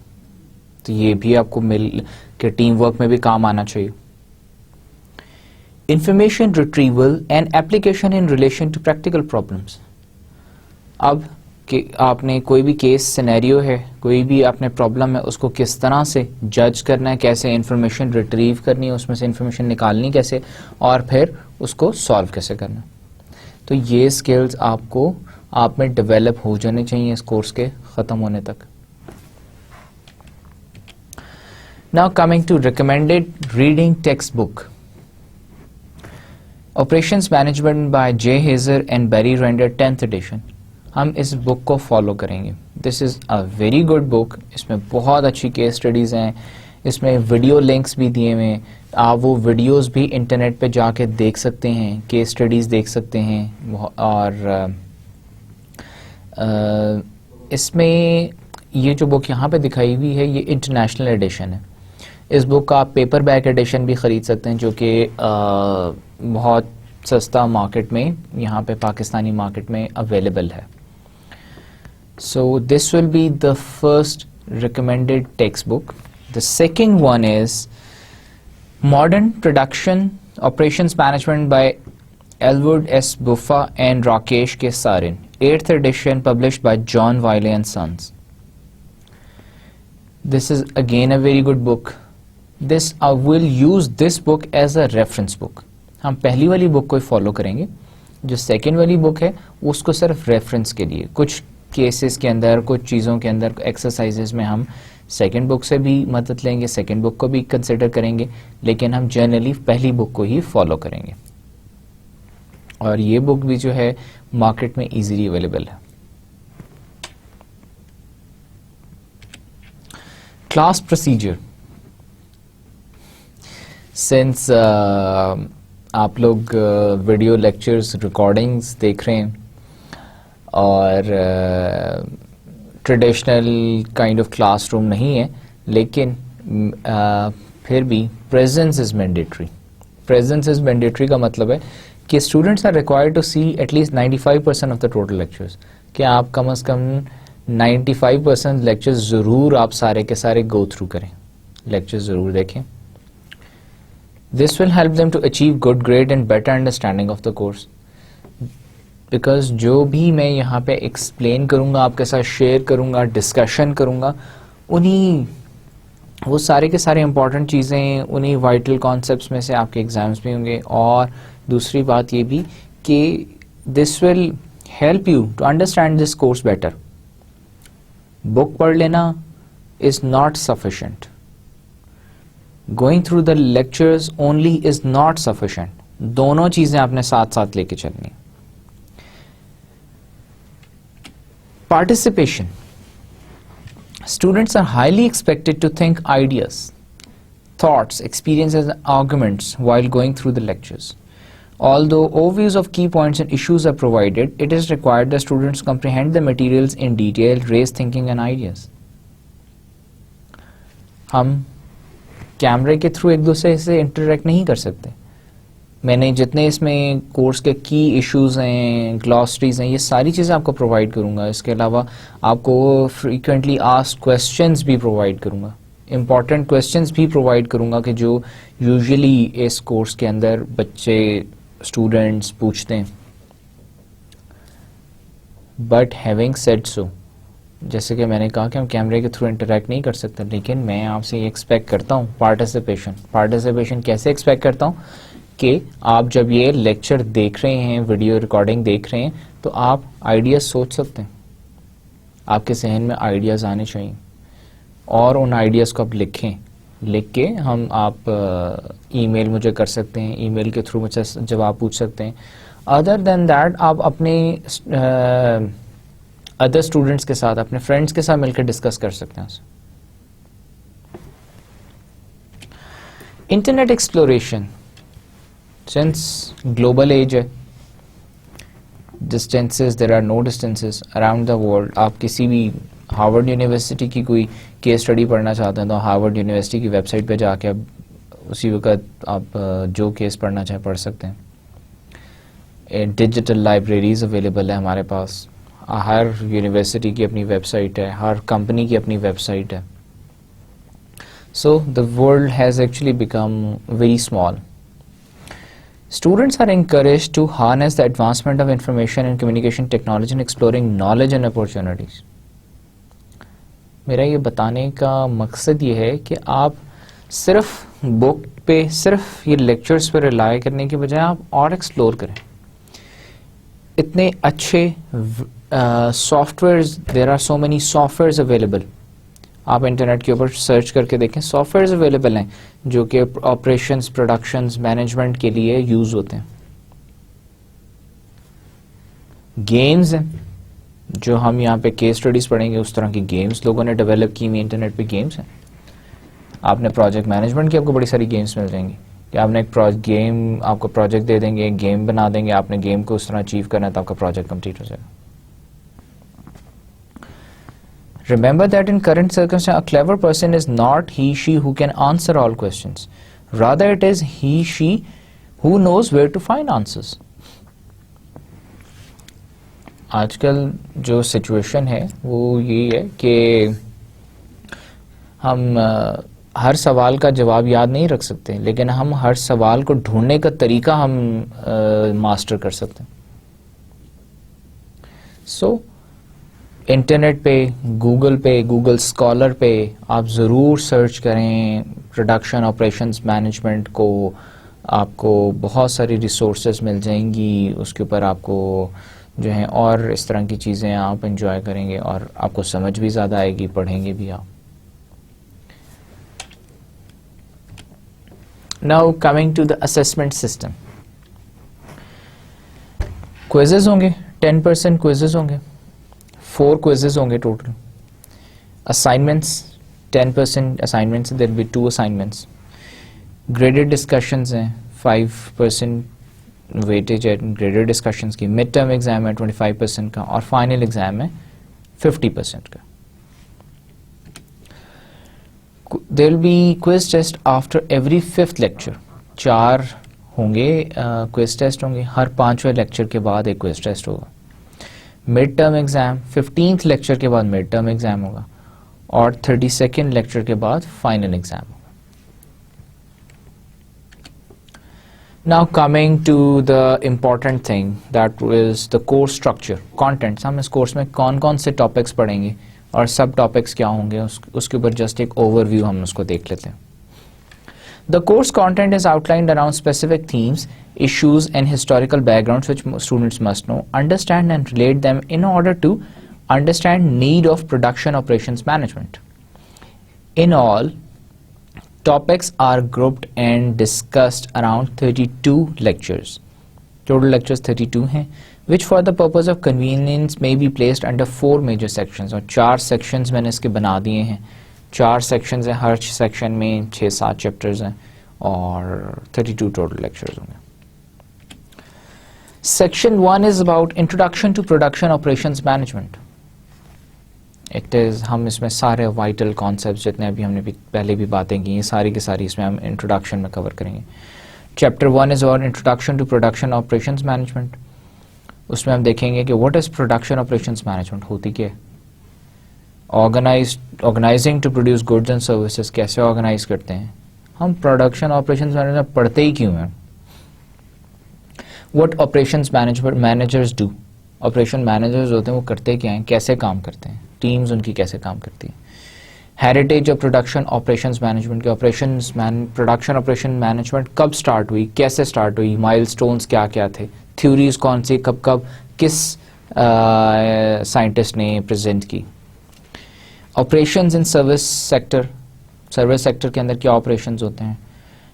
तो ये भी आपको मिल के टीम वर्क में भी काम आना चाहिए। Information retrieval and application in relation to practical problems, अब कि आपने कोई भी केस सिनेरियो है, कोई भी आपने प्रॉब्लम है, उसको किस तरह से जज करना है, कैसे इंफॉर्मेशन रिट्रीव करनी है, उसमें से इंफॉर्मेशन निकालनी कैसे, और फिर उसको सॉल्व कैसे करना, तो ये स्किल्स आपको आप में डेवलप हो जाने चाहिए इस कोर्स के ख़त्म होने तक। Now coming to recommended reading text book, operations management by J Heizer and berry render 10th addition. हम इस बुक को फॉलो करेंगे। This is a very good book, इसमें बहुत अच्छी केस स्टडीज़ हैं, इसमें वीडियो लिंक्स भी दिए हुए हैं, आप वो वीडियोस भी इंटरनेट पे जाके देख सकते हैं, केस स्टडीज़ देख सकते हैं। और इसमें ये जो बुक यहाँ पे दिखाई हुई है ये इंटरनेशनल एडिशन है। इस बुक का आप पेपर बैक एडिशन भी ख़रीद सकते हैं जो कि बहुत सस्ता मार्केट में, यहाँ पे पाकिस्तानी मार्केट में अवेलेबल है। So this will be the first recommended textbook. The second one is Modern Production Operations Management by Elwood S. Buffa and Rakesh K. Sarin, 8th edition, published by John Wiley and Sons. This is again a very good book. This I will use this book as a reference book. हम पहली वाली book को follow करेंगे, जो second वाली book है उसको सिर्फ रेफरेंस के लिए, कुछ केसेस के अंदर, कुछ चीज़ों के अंदर, एक्सरसाइजेज में हम सेकेंड बुक से भी मदद लेंगे, सेकेंड बुक को भी कंसिडर करेंगे, लेकिन हम जनरली पहली बुक को ही फॉलो करेंगे. और ये बुक भी जो है मार्केट में इजीली अवेलेबल है. Class procedure. सिंस आप लोग वीडियो लेक्चर्स रिकॉर्डिंग्स देख रहे हैं और ट्रेडिशनल काइंड ऑफ क्लासरूम नहीं है, लेकिन फिर भी presence is mandatory. Presence is mandatory का मतलब है कि students are required to see at least 95% of the total lectures. कि आप कम से कम 95% लेक्चर्स ज़रूर आप सारे के सारे गो थ्रू करें, लेक्चर्स ज़रूर देखें. This will help them to achieve good grade and better understanding of the course. Because जो भी मैं यहाँ पे एक्सप्लेन करूँगा, आपके साथ शेयर करूँगा, डिस्कशन करूँगा, उन्हीं वो सारे के सारे इंपॉर्टेंट चीज़ें, उन्हीं वाइटल कॉन्सेप्ट्स में से आपके एग्जाम्स भी होंगे. और दूसरी बात ये भी कि this will help you to understand this course better. Book पढ़ लेना is not sufficient. Going through the lectures only is not sufficient. दोनों चीजें आपने साथ साथ लेके चलनी. Participation. Students are highly expected to think ideas, thoughts, experiences, and arguments while going through the lectures. Although overviews of key points and issues are provided, it is required that students comprehend the materials in detail, raise thinking and ideas. हम कैमरे के through एक दूसरे से interact नहीं कर सकते. मैंने जितने इसमें कोर्स के की इश्यूज हैं, ग्लॉसरीज हैं, ये सारी चीज़ें आपको प्रोवाइड करूँगा. इसके अलावा आपको फ्रीक्वेंटली आस्क्ड क्वेश्चंस भी प्रोवाइड करूँगा, इम्पॉर्टेंट क्वेश्चंस भी प्रोवाइड करूँगा कि जो यूजुअली इस कोर्स के अंदर बच्चे, स्टूडेंट्स पूछते हैं. बट हैविंग सेड सो, जैसे कि मैंने कहा कि हम कैमरे के थ्रू इंटरेक्ट नहीं कर सकते, लेकिन मैं आपसे ये एक्सपेक्ट करता हूँ पार्टिसिपेशन. कैसे एक्सपेक्ट करता हूँ कि आप जब ये लेक्चर देख रहे हैं, वीडियो रिकॉर्डिंग देख रहे हैं, तो आप आइडियाज़ सोच सकते हैं, आपके जहन में आइडियाज़ आने चाहिए, और उन आइडियाज़ को आप लिख के हम आप ईमेल मुझे कर सकते हैं, ईमेल के थ्रू मुझसे जवाब पूछ सकते हैं. अदर देन दैट आप अपने अदर स्टूडेंट्स के साथ, अपने फ्रेंड्स के साथ मिलकर डिस्कस कर सकते हैं. Internet exploration. Since global age है, distances, there are no distances around the world. आप किसी भी हार्वर्ड यूनिवर्सिटी की कोई केस स्टडी पढ़ना चाहते हैं तो हार्वर्ड यूनिवर्सिटी की वेबसाइट पे जाके आप उसी वक्त आप जो केस पढ़ना चाहे पढ़ सकते हैं. डिजिटल लाइब्रेरीज अवेलेबल है हमारे पास. हर यूनिवर्सिटी की अपनी वेबसाइट है, हर कंपनी की अपनी वेबसाइट है. So the world has actually become very small. Students are encouraged to harness the advancement of information and communication technology and exploring knowledge and opportunities. मेरा ये बताने का मकसद ये है कि आप सिर्फ बुक पे, सिर्फ ये लेक्चर्स पे रिलाय करने के बजाय आप और एक्सप्लोर करें. इतने अच्छे softwares, there are so many softwares available. आप इंटरनेट के ऊपर सर्च करके देखें, सॉफ्टवेयर्स अवेलेबल हैं जो कि ऑपरेशंस, प्रोडक्शंस, मैनेजमेंट के लिए यूज़ होते हैं. गेम्स हैं जो हम यहाँ पे केस स्टडीज़ पढ़ेंगे, उस तरह की गेम्स लोगों ने डेवलप की हुई इंटरनेट पे गेम्स हैं. आपने प्रोजेक्ट मैनेजमेंट की, आपको बड़ी सारी गेम्स मिल जाएंगी कि आपने एक गेम, आपको प्रोजेक्ट दे देंगे, एक गेम बना देंगे, आपने गेम को उस तरह अचीव करना है तो आपका प्रोजेक्ट कंप्लीट हो जाएगा. Remember that in current circumstances, a clever person is not he, she who can answer all questions. Rather, it is he, she who knows where to find answers. आजकल जो situation है वो ये है कि हम हर सवाल का जवाब याद नहीं रख सकते, लेकिन हम हर सवाल को ढूंढने का तरीका हम मास्टर कर सकते हैं. सो इंटरनेट पे, गूगल स्कॉलर पे आप ज़रूर सर्च करें प्रोडक्शन ऑपरेशंस मैनेजमेंट को. आपको बहुत सारी रिसोर्सेज मिल जाएंगी, उसके ऊपर आपको जो है और इस तरह की चीज़ें आप एंजॉय करेंगे और आपको समझ भी ज़्यादा आएगी, पढ़ेंगे भी आप. Now coming to the assessment system. Quizzes होंगे, 10% क्विजेज होंगे, 4 क्विजेज होंगे total. Assignments 10% assignments, there will be 2 assignments. Graded discussions हैं, 5% वेटेज है ग्रेडेड डिस्कशंस की. मिड टर्म एग्जाम है 25% का और फाइनल एग्जाम है 50% का. There will be quiz test after every 5th lecture. 4 होंगे क्विज टेस्ट होंगे, हर 5वें लेक्चर के बाद एक क्विज टेस्ट होगा. Mid term exam 15th lecture के बाद मिड टर्म एग्जाम होगा और 32nd लेक्चर के बाद फाइनल एग्जाम होगा. Now coming to the important thing, that is the course structure, contents. हम इस कोर्स में कौन कौन से टॉपिक्स पढ़ेंगे और सब टॉपिक्स क्या होंगे उसके ऊपर जस्ट एक ओवरव्यू हम उसको देख लेते हैं. The course content is outlined around specific themes, issues and historical backgrounds which students must know, understand and relate them in order to understand need of production operations management. In all, topics are grouped and discussed around 32 lectures. Total lectures 32 हैं, which for the purpose of convenience may be placed under 4 major sections. और 4 sections मैंने इसके बना दिए हैं. 4 sections हैं, हर section में 6-7 chapters हैं और 32 total lectures होंगे. Section 1 is about Introduction to Production Operations Management. It is, हम इसमें सारे वाइटल कॉन्सेप्ट जितने अभी हमने पहले भी बातें की हैं सारी की सारी इसमें हम इंट्रोडक्शन में कवर करेंगे. चैप्टर 1 इज और introduction to production operations management. उसमें हम देखेंगे कि what is production operations management, होती क्या है. Organizing to produce goods and services, कैसे ऑर्गेनाइज करते हैं हम. प्रोडक्शन ऑपरेशंस मैनेजमेंट पढ़ते ही क्यों हैं. What operations managers do, operation managers होते हैं वो करते क्या हैं, कैसे काम करते हैं, टीम्स उनकी कैसे काम करती हैं. Heritage of production operations management के प्रोडक्शन ऑपरेशन मैनेजमेंट कब स्टार्ट हुई, कैसे स्टार्ट हुई, माइलस्टोन्स क्या क्या थे, थ्योरीज कौन सी कब कब किस साइंटिस्ट ने प्रेजेंट की. Operations in service sector, service sector के अंदर क्या ऑपरेशंस होते हैं.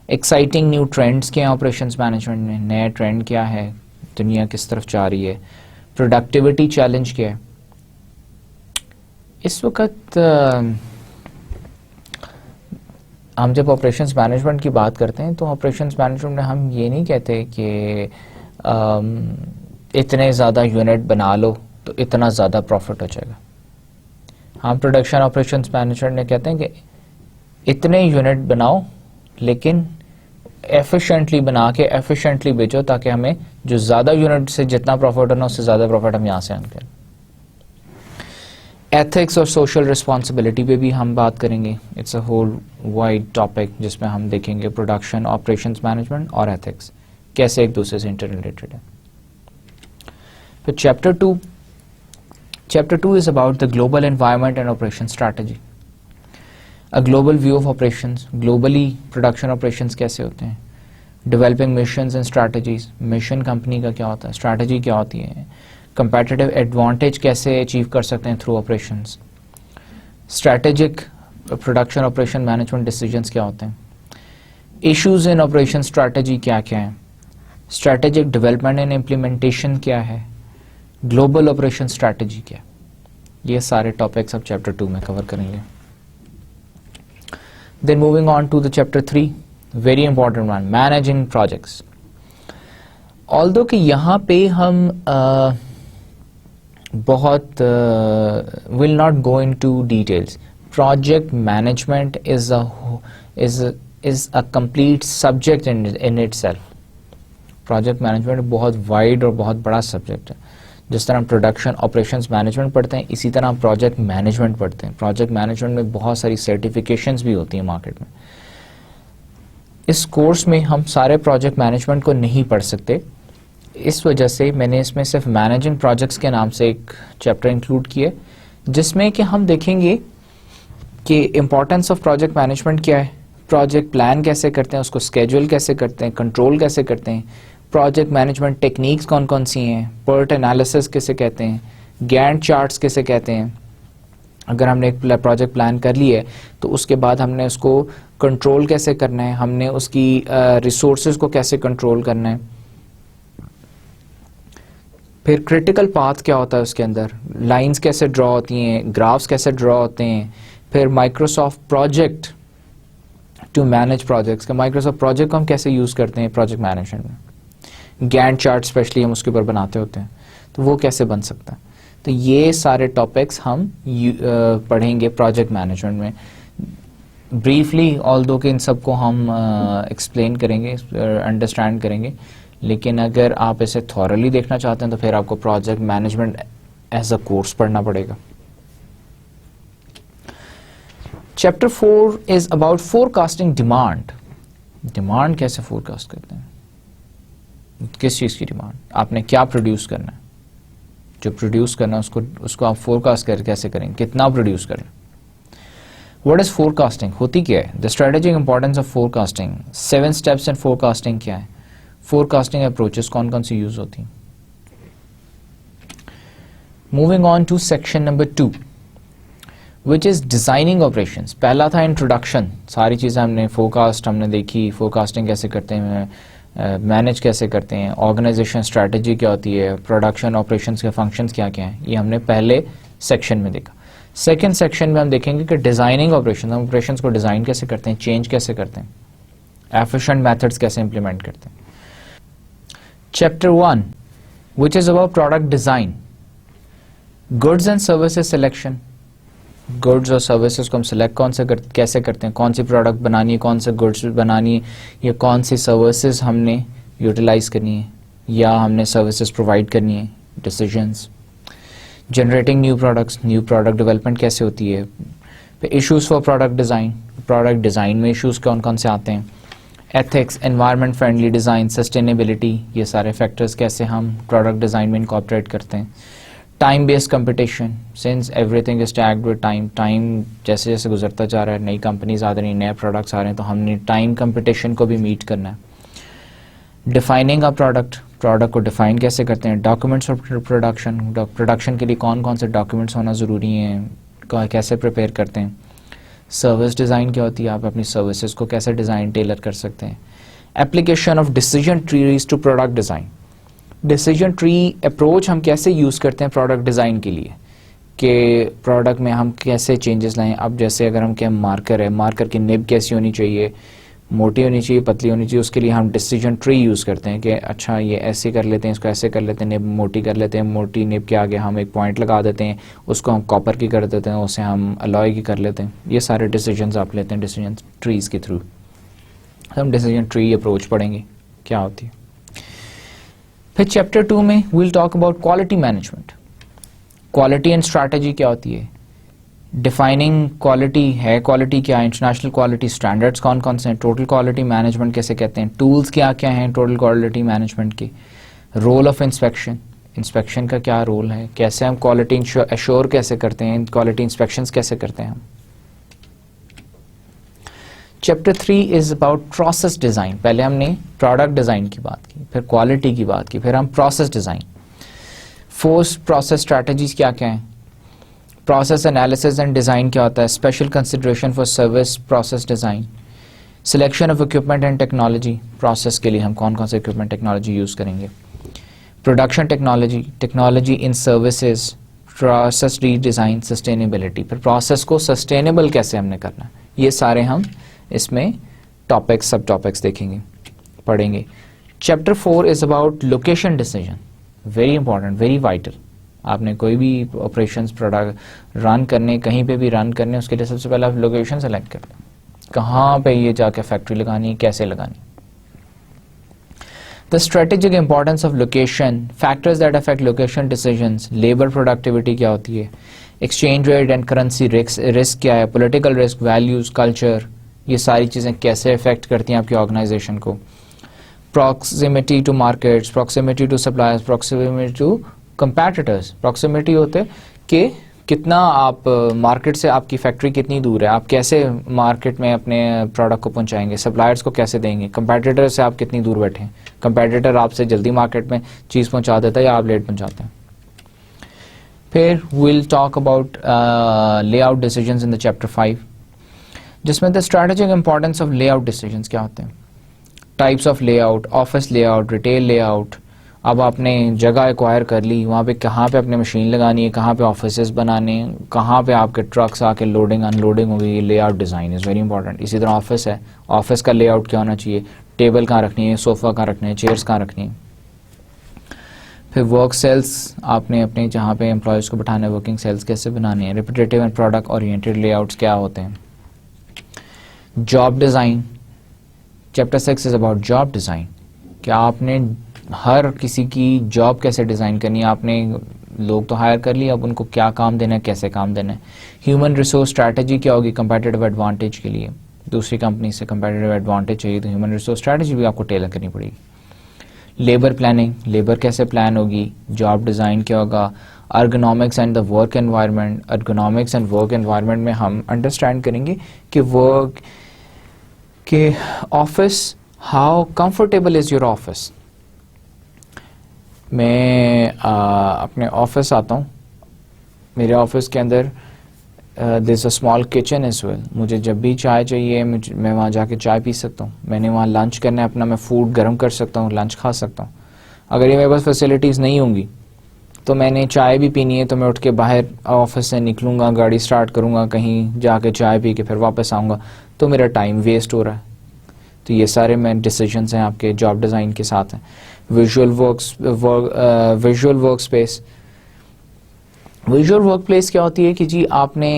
एक्साइटिंग न्यू ट्रेंड्स क्या हैं ऑपरेशंस मैनेजमेंट में, नया ट्रेंड क्या है, दुनिया किस तरफ जा रही है. प्रोडक्टिविटी चैलेंज क्या है. इस वक्त हम जब ऑपरेशंस मैनेजमेंट की बात करते हैं तो ऑपरेशंस मैनेजमेंट में हम ये नहीं कहते कि इतने ज़्यादा यूनिट बना लो तो इतना ज़्यादा प्रॉफिट हो जाएगा. हम प्रोडक्शन ऑपरेशंस मैनेजमेंट में कहते हैं कि इतने यूनिट बनाओ लेकिन एफिशिएंटली बना के एफिशिएंटली बेचो ताकि हमें जो ज़्यादा यूनिट से जितना प्रॉफिट होना उससे ज़्यादा प्रॉफिट हम यहाँ से अर्न करें. एथिक्स और सोशल रिस्पॉन्सिबिलिटी पे भी हम बात करेंगे. It's a whole wide topic जिसमें हम देखेंगे प्रोडक्शन ऑपरेशंस मैनेजमेंट और एथिक्स कैसे एक दूसरे से इंटर रिलेटेड है. फिर chapter 2 is about the global environment and operation strategy. A global view of operations, globally production operations कैसे होते हैं. Developing missions and strategies, mission company का क्या होता है, स्ट्रैटेजी क्या होती है. कंपेटिटिव एडवांटेज कैसे अचीव कर सकते हैं through operations. Strategic production operation management decisions क्या होते हैं. इश्यूज इन ऑपरेशन स्ट्रैटेजी क्या क्या है. स्ट्रैटेजिक डेवलपमेंट एंड इम्प्लीमेंटेशन क्या है. ग्लोबल ऑपरेशन स्ट्रैटेजी क्या है. ये सारे टॉपिक्स अब चैप्टर 2 में कवर करेंगे. Then moving on to the chapter 3, very important one, managing projects. Although कि यहाँ पे हम बहुत will not go into details. Project management is a complete subject in itself. Project management बहुत वाइड और बहुत बड़ा सब्जेक्ट है. जिस तरह हम प्रोडक्शन ऑपरेशंस मैनेजमेंट पढ़ते हैं, इसी तरह हम प्रोजेक्ट मैनेजमेंट पढ़ते हैं। प्रोजेक्ट मैनेजमेंट में बहुत सारी सर्टिफिकेशंस भी होती हैं मार्केट में। इस कोर्स में हम सारे प्रोजेक्ट मैनेजमेंट को नहीं पढ़ सकते, इस वजह से मैंने इसमें सिर्फ मैनेजिंग प्रोजेक्ट्स के नाम से एक चैप्टर इंक्लूड किए, जिसमें कि हम देखेंगे कि इम्पोर्टेंस ऑफ प्रोजेक्ट मैनेजमेंट क्या है, प्रोजेक्ट प्लान कैसे करते हैं, उसको स्केड्यूल कैसे करते हैं, कंट्रोल कैसे करते हैं, प्रोजेक्ट मैनेजमेंट टेक्निक्स कौन कौन सी हैं, पर्ट एनालिसिस किसे कहते हैं, गैंट चार्ट्स किसे कहते हैं। अगर हमने एक प्रोजेक्ट प्लान कर ली है तो उसके बाद हमने उसको कंट्रोल कैसे करना है, हमने उसकी रिसोर्सेज को कैसे कंट्रोल करना है। फिर क्रिटिकल पाथ क्या होता है उसके अंदर, लाइंस कैसे ड्रॉ होती हैं, ग्राफ्स कैसे ड्रॉ होते हैं। फिर Microsoft project to manage projects का, माइक्रोसॉफ्ट प्रोजेक्ट को हम कैसे यूज़ करते हैं प्रोजेक्ट मैनेजमेंट में। गैंट चार्ट स्पेशली हम उसके ऊपर बनाते होते हैं, तो वो कैसे बन सकता है। तो ये सारे टॉपिक्स हम पढ़ेंगे प्रोजेक्ट मैनेजमेंट में ब्रीफली, ऑल्दो कि इन सबको हम एक्सप्लेन करेंगे, अंडरस्टैंड करेंगे। लेकिन अगर आप इसे थॉरली देखना चाहते हैं तो फिर आपको project management as a course पढ़ना पड़ेगा। Chapter 4 is about forecasting demand. Demand कैसे फोरकास्ट करते हैं, किस चीज की डिमांड, आपने क्या प्रोड्यूस करना है, जो प्रोड्यूस करना है उसको आप फोरकास्ट कर कैसे करेंगे, कितना प्रोड्यूस करें। व्हाट इज फोरकास्टिंग, होती क्या है, the strategic importance of forecasting, 7 steps in forecasting क्या है, फोरकास्टिंग अप्रोचेस कौन कौन सी यूज होती हैं। Moving on to section number 2 which is designing operations. पहला था इंट्रोडक्शन, सारी चीजें हमने फोरकास्ट हमने देखी, फोरकास्टिंग कैसे करते हैं, मैनेज कैसे करते हैं, ऑर्गेनाइजेशन स्ट्रैटेजी क्या होती है, प्रोडक्शन ऑपरेशंस के फंक्शंस क्या क्या हैं, ये हमने पहले सेक्शन में देखा। सेकंड सेक्शन में हम देखेंगे कि डिजाइनिंग ऑपरेशन, हम ऑपरेशंस को डिजाइन कैसे करते हैं, चेंज कैसे करते हैं, एफिशिएंट मेथड्स कैसे इंप्लीमेंट करते हैं। Chapter 1 which is about product design, goods and services selection। Goods और सर्विसेज को हम सिलेक्ट कैसे करते हैं, कौन सी प्रोडक्ट बनानी है, कौन से गुड्स बनानी है, या कौन सी सर्विसेज हमने यूटिलाइज करनी है या हमने सर्विसेज प्रोवाइड करनी है, decisions. Generating new products, new product development कैसे होती है। फिर issues for product design, product design में इश्यूज कौन कौन से आते हैं। Ethics, environment friendly design, sustainability, ये सारे फैक्टर्स कैसे हम प्रोडक्ट डिज़ाइन में इनकॉर्पोरेट करते हैं। Time based competition, since everything is tagged with time, time जैसे जैसे गुजरता जा रहा है, नई कंपनीज आ रही हैं, नए प्रोडक्ट्स आ रहे हैं, तो हमने टाइम कंपटीशन को भी मीट करना है। डिफाइनिंग अ प्रोडक्ट, प्रोडक्ट को डिफाइन कैसे करते हैं। डॉक्यूमेंट्स ऑफ प्रोडक्शन, प्रोडक्शन के लिए कौन कौन से डॉक्यूमेंट्स होना ज़रूरी हैं, कैसे प्रिपेयर करते हैं। सर्विस डिज़ाइन क्या होती है, आप अपनी सर्विसेज को कैसे डिज़ाइन टेलर कर सकते हैं। Application of decision trees to product design, decision tree approach हम कैसे यूज़ करते हैं प्रोडक्ट डिज़ाइन के लिए, कि प्रोडक्ट में हम कैसे चेंजेस लाएं। अब जैसे अगर हम क्या मार्कर है, मार्कर की निब कैसी होनी चाहिए, मोटी होनी चाहिए, पतली होनी चाहिए, उसके लिए हम डिसीजन ट्री यूज़ करते हैं कि अच्छा ये ऐसे कर लेते हैं, इसको ऐसे कर लेते हैं, निब मोटी कर लेते हैं, मोटी निब के आगे हम एक पॉइंट लगा देते हैं, उसको हम कॉपर की कर देते हैं, उसे हम अलॉय की कर लेते हैं। ये सारे डिसीजंस आप लेते हैं डिसीजन ट्रीज के थ्रू। हम डिसीजन ट्री अप्रोच पढ़ेंगे क्या होती है। फिर चैप्टर 2 में we will talk about quality management, quality and strategy क्या होती है, डिफाइनिंग क्वालिटी है, क्वालिटी क्या है, इंटरनेशनल क्वालिटी स्टैंडर्ड्स कौन कौन से हैं, टोटल क्वालिटी मैनेजमेंट कैसे कहते हैं, टूल्स क्या क्या हैं टोटल क्वालिटी मैनेजमेंट के, रोल ऑफ इंस्पेक्शन, इंस्पेक्शन का क्या रोल है, कैसे हम क्वालिटी एश्योर कैसे करते हैं, क्वालिटी इंस्पेक्शंस कैसे करते हैं हम। Chapter 3 is about process design, पहले हमने प्रोडक्ट डिज़ाइन की बात की, फिर क्वालिटी की बात की, फिर हम प्रोसेस डिज़ाइन। 4 प्रोसेस स्ट्रैटेजीज क्या क्या हैं, प्रोसेस एनालिसिस एंड डिज़ाइन क्या होता है, special consideration for service process design, selection of equipment and technology, process के लिए हम कौन कौन से इक्विपमेंट टेक्नोलॉजी यूज़ करेंगे, production technology, technology in services, process redesign, sustainability, फिर प्रोसेस को सस्टेनेबल कैसे हमने करना है। ये सारे हम इसमें टॉपिक्स सब टॉपिक्स देखेंगे पढ़ेंगे। Chapter 4 is about location decision, very important, very vital. आपने कोई भी ऑपरेशंस प्रोडक्ट रन करने, कहीं पे भी रन करने, उसके लिए सबसे पहले आप लोकेशन सेलेक्ट कर लें, कहाँ पे ये जाके फैक्ट्री लगानी है, कैसे लगानी। The strategic importance of location, factors that affect location decisions, labour productivity क्या होती है, exchange rate and currency risk क्या है, पॉलिटिकल रिस्क, वैल्यूज, कल्चर, ये सारी चीज़ें कैसे अफेक्ट करती हैं आपकी ऑर्गेनाइजेशन को, proximity to markets, proximity to suppliers, proximity to competitors. Proximity होते कि कितना आप मार्केट से, आपकी फैक्ट्री कितनी दूर है, आप कैसे मार्केट में अपने प्रोडक्ट को पहुंचाएंगे, सप्लायर्स को कैसे देंगे, कंपैटिटर से आप कितनी दूर बैठे हैं, कंपैटिटर आपसे जल्दी मार्केट में चीज़ पहुंचा देता है या आप लेट पहुंचाते हैं। फिर will talk about layout decisions in the chapter 5, जिसमें the strategic importance of layout decisions क्या होते हैं, types of layout, office layout, retail layout. अब आपने जगह एक्वायर कर ली, वहाँ पे कहाँ पे अपने मशीन लगानी है, कहाँ पे ऑफिसेस बनाने, कहाँ पे आपके ट्रक्स आके लोडिंग अनलोडिंग होगी, layout design is very important. इसी तरह ऑफिस है, ऑफिस का लेआउट क्या होना चाहिए, टेबल कहाँ रखनी है, सोफ़ा कहाँ रखने हैं, चेयर्स कहाँ रखनी है। फिर वर्क सेल्स, आपने अपने जहाँ पे एम्प्लॉयज़ को बैठाना है, वर्किंग सेल्स कैसे बनाने हैं। Repetitive and product oriented layouts क्या होते हैं। Job design, chapter 6 is about job design, क्या आपने हर किसी की जॉब कैसे डिज़ाइन करनी है, आपने लोग तो हायर कर लिए, अब उनको क्या काम देना है, कैसे काम देना है। ह्यूमन रिसोर्स स्ट्रैटेजी क्या होगी कंपेटिटिव एडवांटेज के लिए, दूसरी कंपनी से कंपेटिटिव एडवांटेज चाहिए तो ह्यूमन रिसोर्स स्ट्रैटेजी भी आपको टेलर करनी पड़ेगी। लेबर प्लानिंग, लेबर कैसे प्लान होगी। जॉब डिज़ाइन क्या होगा। Ergonomics and the work environment, ergonomics and work environment में हम अंडरस्टैंड करेंगे कि वर्क के office, how comfortable is your office. मैं अपने ऑफिस आता हूँ, मेरे ऑफिस के अंदर there is a small kitchen as well, मुझे जब भी चाय चाहिए मैं वहाँ जाके चाय पी सकता हूँ, मैंने वहाँ लंच करना है अपना, मैं फूड गर्म कर सकता हूँ, लंच खा सकता हूँ। अगर ये मेरे पास फैसिलिटीज़ नहीं होंगी तो मैंने चाय भी पीनी है तो मैं उठ के बाहर ऑफिस से निकलूँगा, गाड़ी स्टार्ट करूँगा, कहीं जाके चाय पी के फिर वापस आऊँगा, तो मेरा टाइम वेस्ट हो रहा है। तो ये सारे मैं डिसीजंस हैं आपके जॉब डिज़ाइन के साथ हैं। Visual work space, visual work place क्या होती है कि जी आपने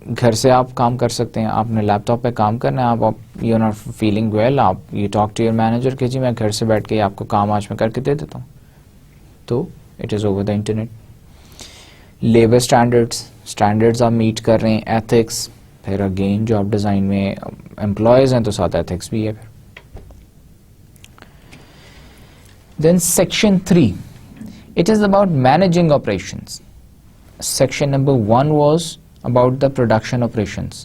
घर से आप काम कर सकते हैं, आपने लैपटॉप पे काम करना है, आप you are not feeling well, आप you talk to your manager कि जी मैं घर से बैठ के आपको काम आज मैं करके दे देता हूँ, तो it is over the internet. Labour standards आप मीट कर रहे हैं। एथिक्स, फिर अगेन जॉब डिज़ाइन में एम्प्लॉयज़ हैं तो साथ एथिक्स भी है। फिर then section 3, it is about managing operations. Section number 1 was about the production operations.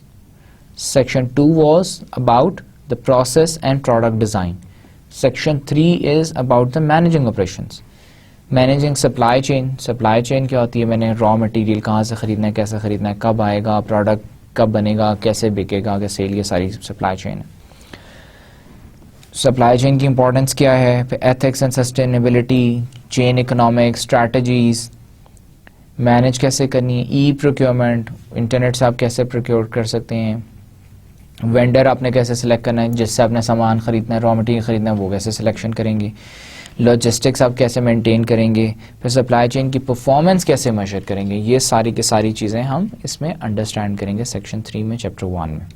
Section 2 was about the process and product design. Section 3 is about the managing operations. Managing supply chain क्या होती है, मैंने raw material कहाँ से ख़रीदना है, कैसे ख़रीदना है, कब आएगा, प्रोडक्ट कब बनेगा, कैसे बिकेगा, आगे सेल, ये सारी सप्लाई चेन है। सप्लाई चेन की इंपॉर्टेंस क्या है, फिर ethics and sustainability, chain economics, strategies, manage कैसे करनी है, ई प्रोक्योरमेंट, इंटरनेट से आप कैसे प्रोक्योर कर सकते हैं, वेंडर आपने कैसे सिलेक्ट करना है, जिससे आपने सामान ख़रीदना है, रॉ मटेरियल ख़रीदना है, वो कैसे सिलेक्शन करेंगे, लॉजिस्टिक्स आप कैसे मेंटेन करेंगे, फिर सप्लाई चेन की परफॉर्मेंस कैसे मेजर करेंगे, ये सारी की सारी चीज़ें हम इसमें अंडरस्टैंड करेंगे सेक्शन 3 में, चैप्टर 1 में।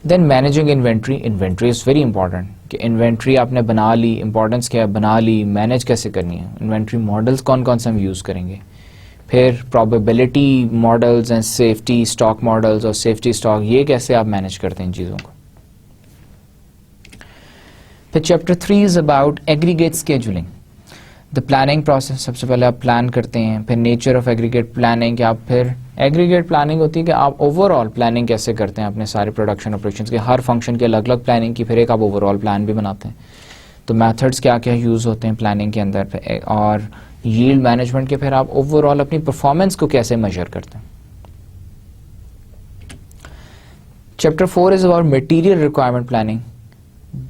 Then managing inventory, inventory is very important कि इन्वेंट्री आपने बना ली, इंपॉर्टेंस क्या है, बना ली, मैनेज कैसे करनी है, इन्वेंट्री मॉडल्स कौन कौन से हम यूज़ करेंगे, फिर probability models and safety stock models और सेफ्टी स्टॉक, ये कैसे आप मैनेज करते हैं इन चीज़ों को। फिर chapter 3 is about aggregate scheduling, the planning process, सबसे पहले आप प्लान करते हैं, फिर नेचर ऑफ एग्रीगेट प्लानिंग, कि आप फिर एग्रीगेट प्लानिंग होती है कि आप ओवरऑल प्लानिंग कैसे करते हैं अपने सारे प्रोडक्शन ऑपरेशंस के, हर फंक्शन की अलग अलग प्लानिंग की, फिर एक आप ओवरऑल प्लान भी बनाते हैं। तो मेथड्स क्या क्या यूज़ होते हैं प्लानिंग के अंदर, और यील्ड मैनेजमेंट के फिर आप ओवरऑल अपनी परफॉर्मेंस को कैसे मेजर करते हैं। Chapter 4 is about material requirement planning,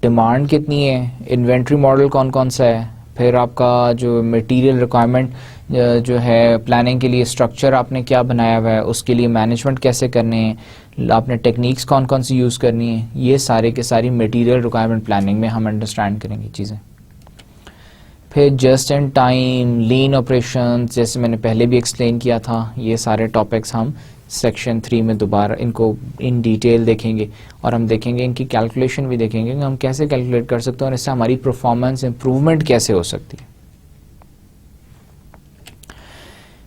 demand कितनी है, इन्वेंट्री मॉडल कौन कौन सा है, फिर आपका जो मटेरियल रिक्वायरमेंट जो है प्लानिंग के लिए स्ट्रक्चर आपने क्या बनाया हुआ है, उसके लिए मैनेजमेंट कैसे करने हैं, आपने टेक्निक्स कौन कौन सी यूज़ करनी है, ये सारे के सारी मटेरियल रिक्वायरमेंट प्लानिंग में हम अंडरस्टैंड करेंगे चीज़ें। फिर just in time, lean operation, जैसे मैंने पहले भी एक्सप्लेन किया था, ये सारे टॉपिक्स हम सेक्शन 3 में दोबारा इनको इन डिटेल देखेंगे और हम देखेंगे इनकी कैलकुलेशन भी देखेंगे कि हम कैसे कैलकुलेट कर सकते हैं और इससे हमारी परफॉर्मेंस इंप्रूवमेंट कैसे हो सकती है।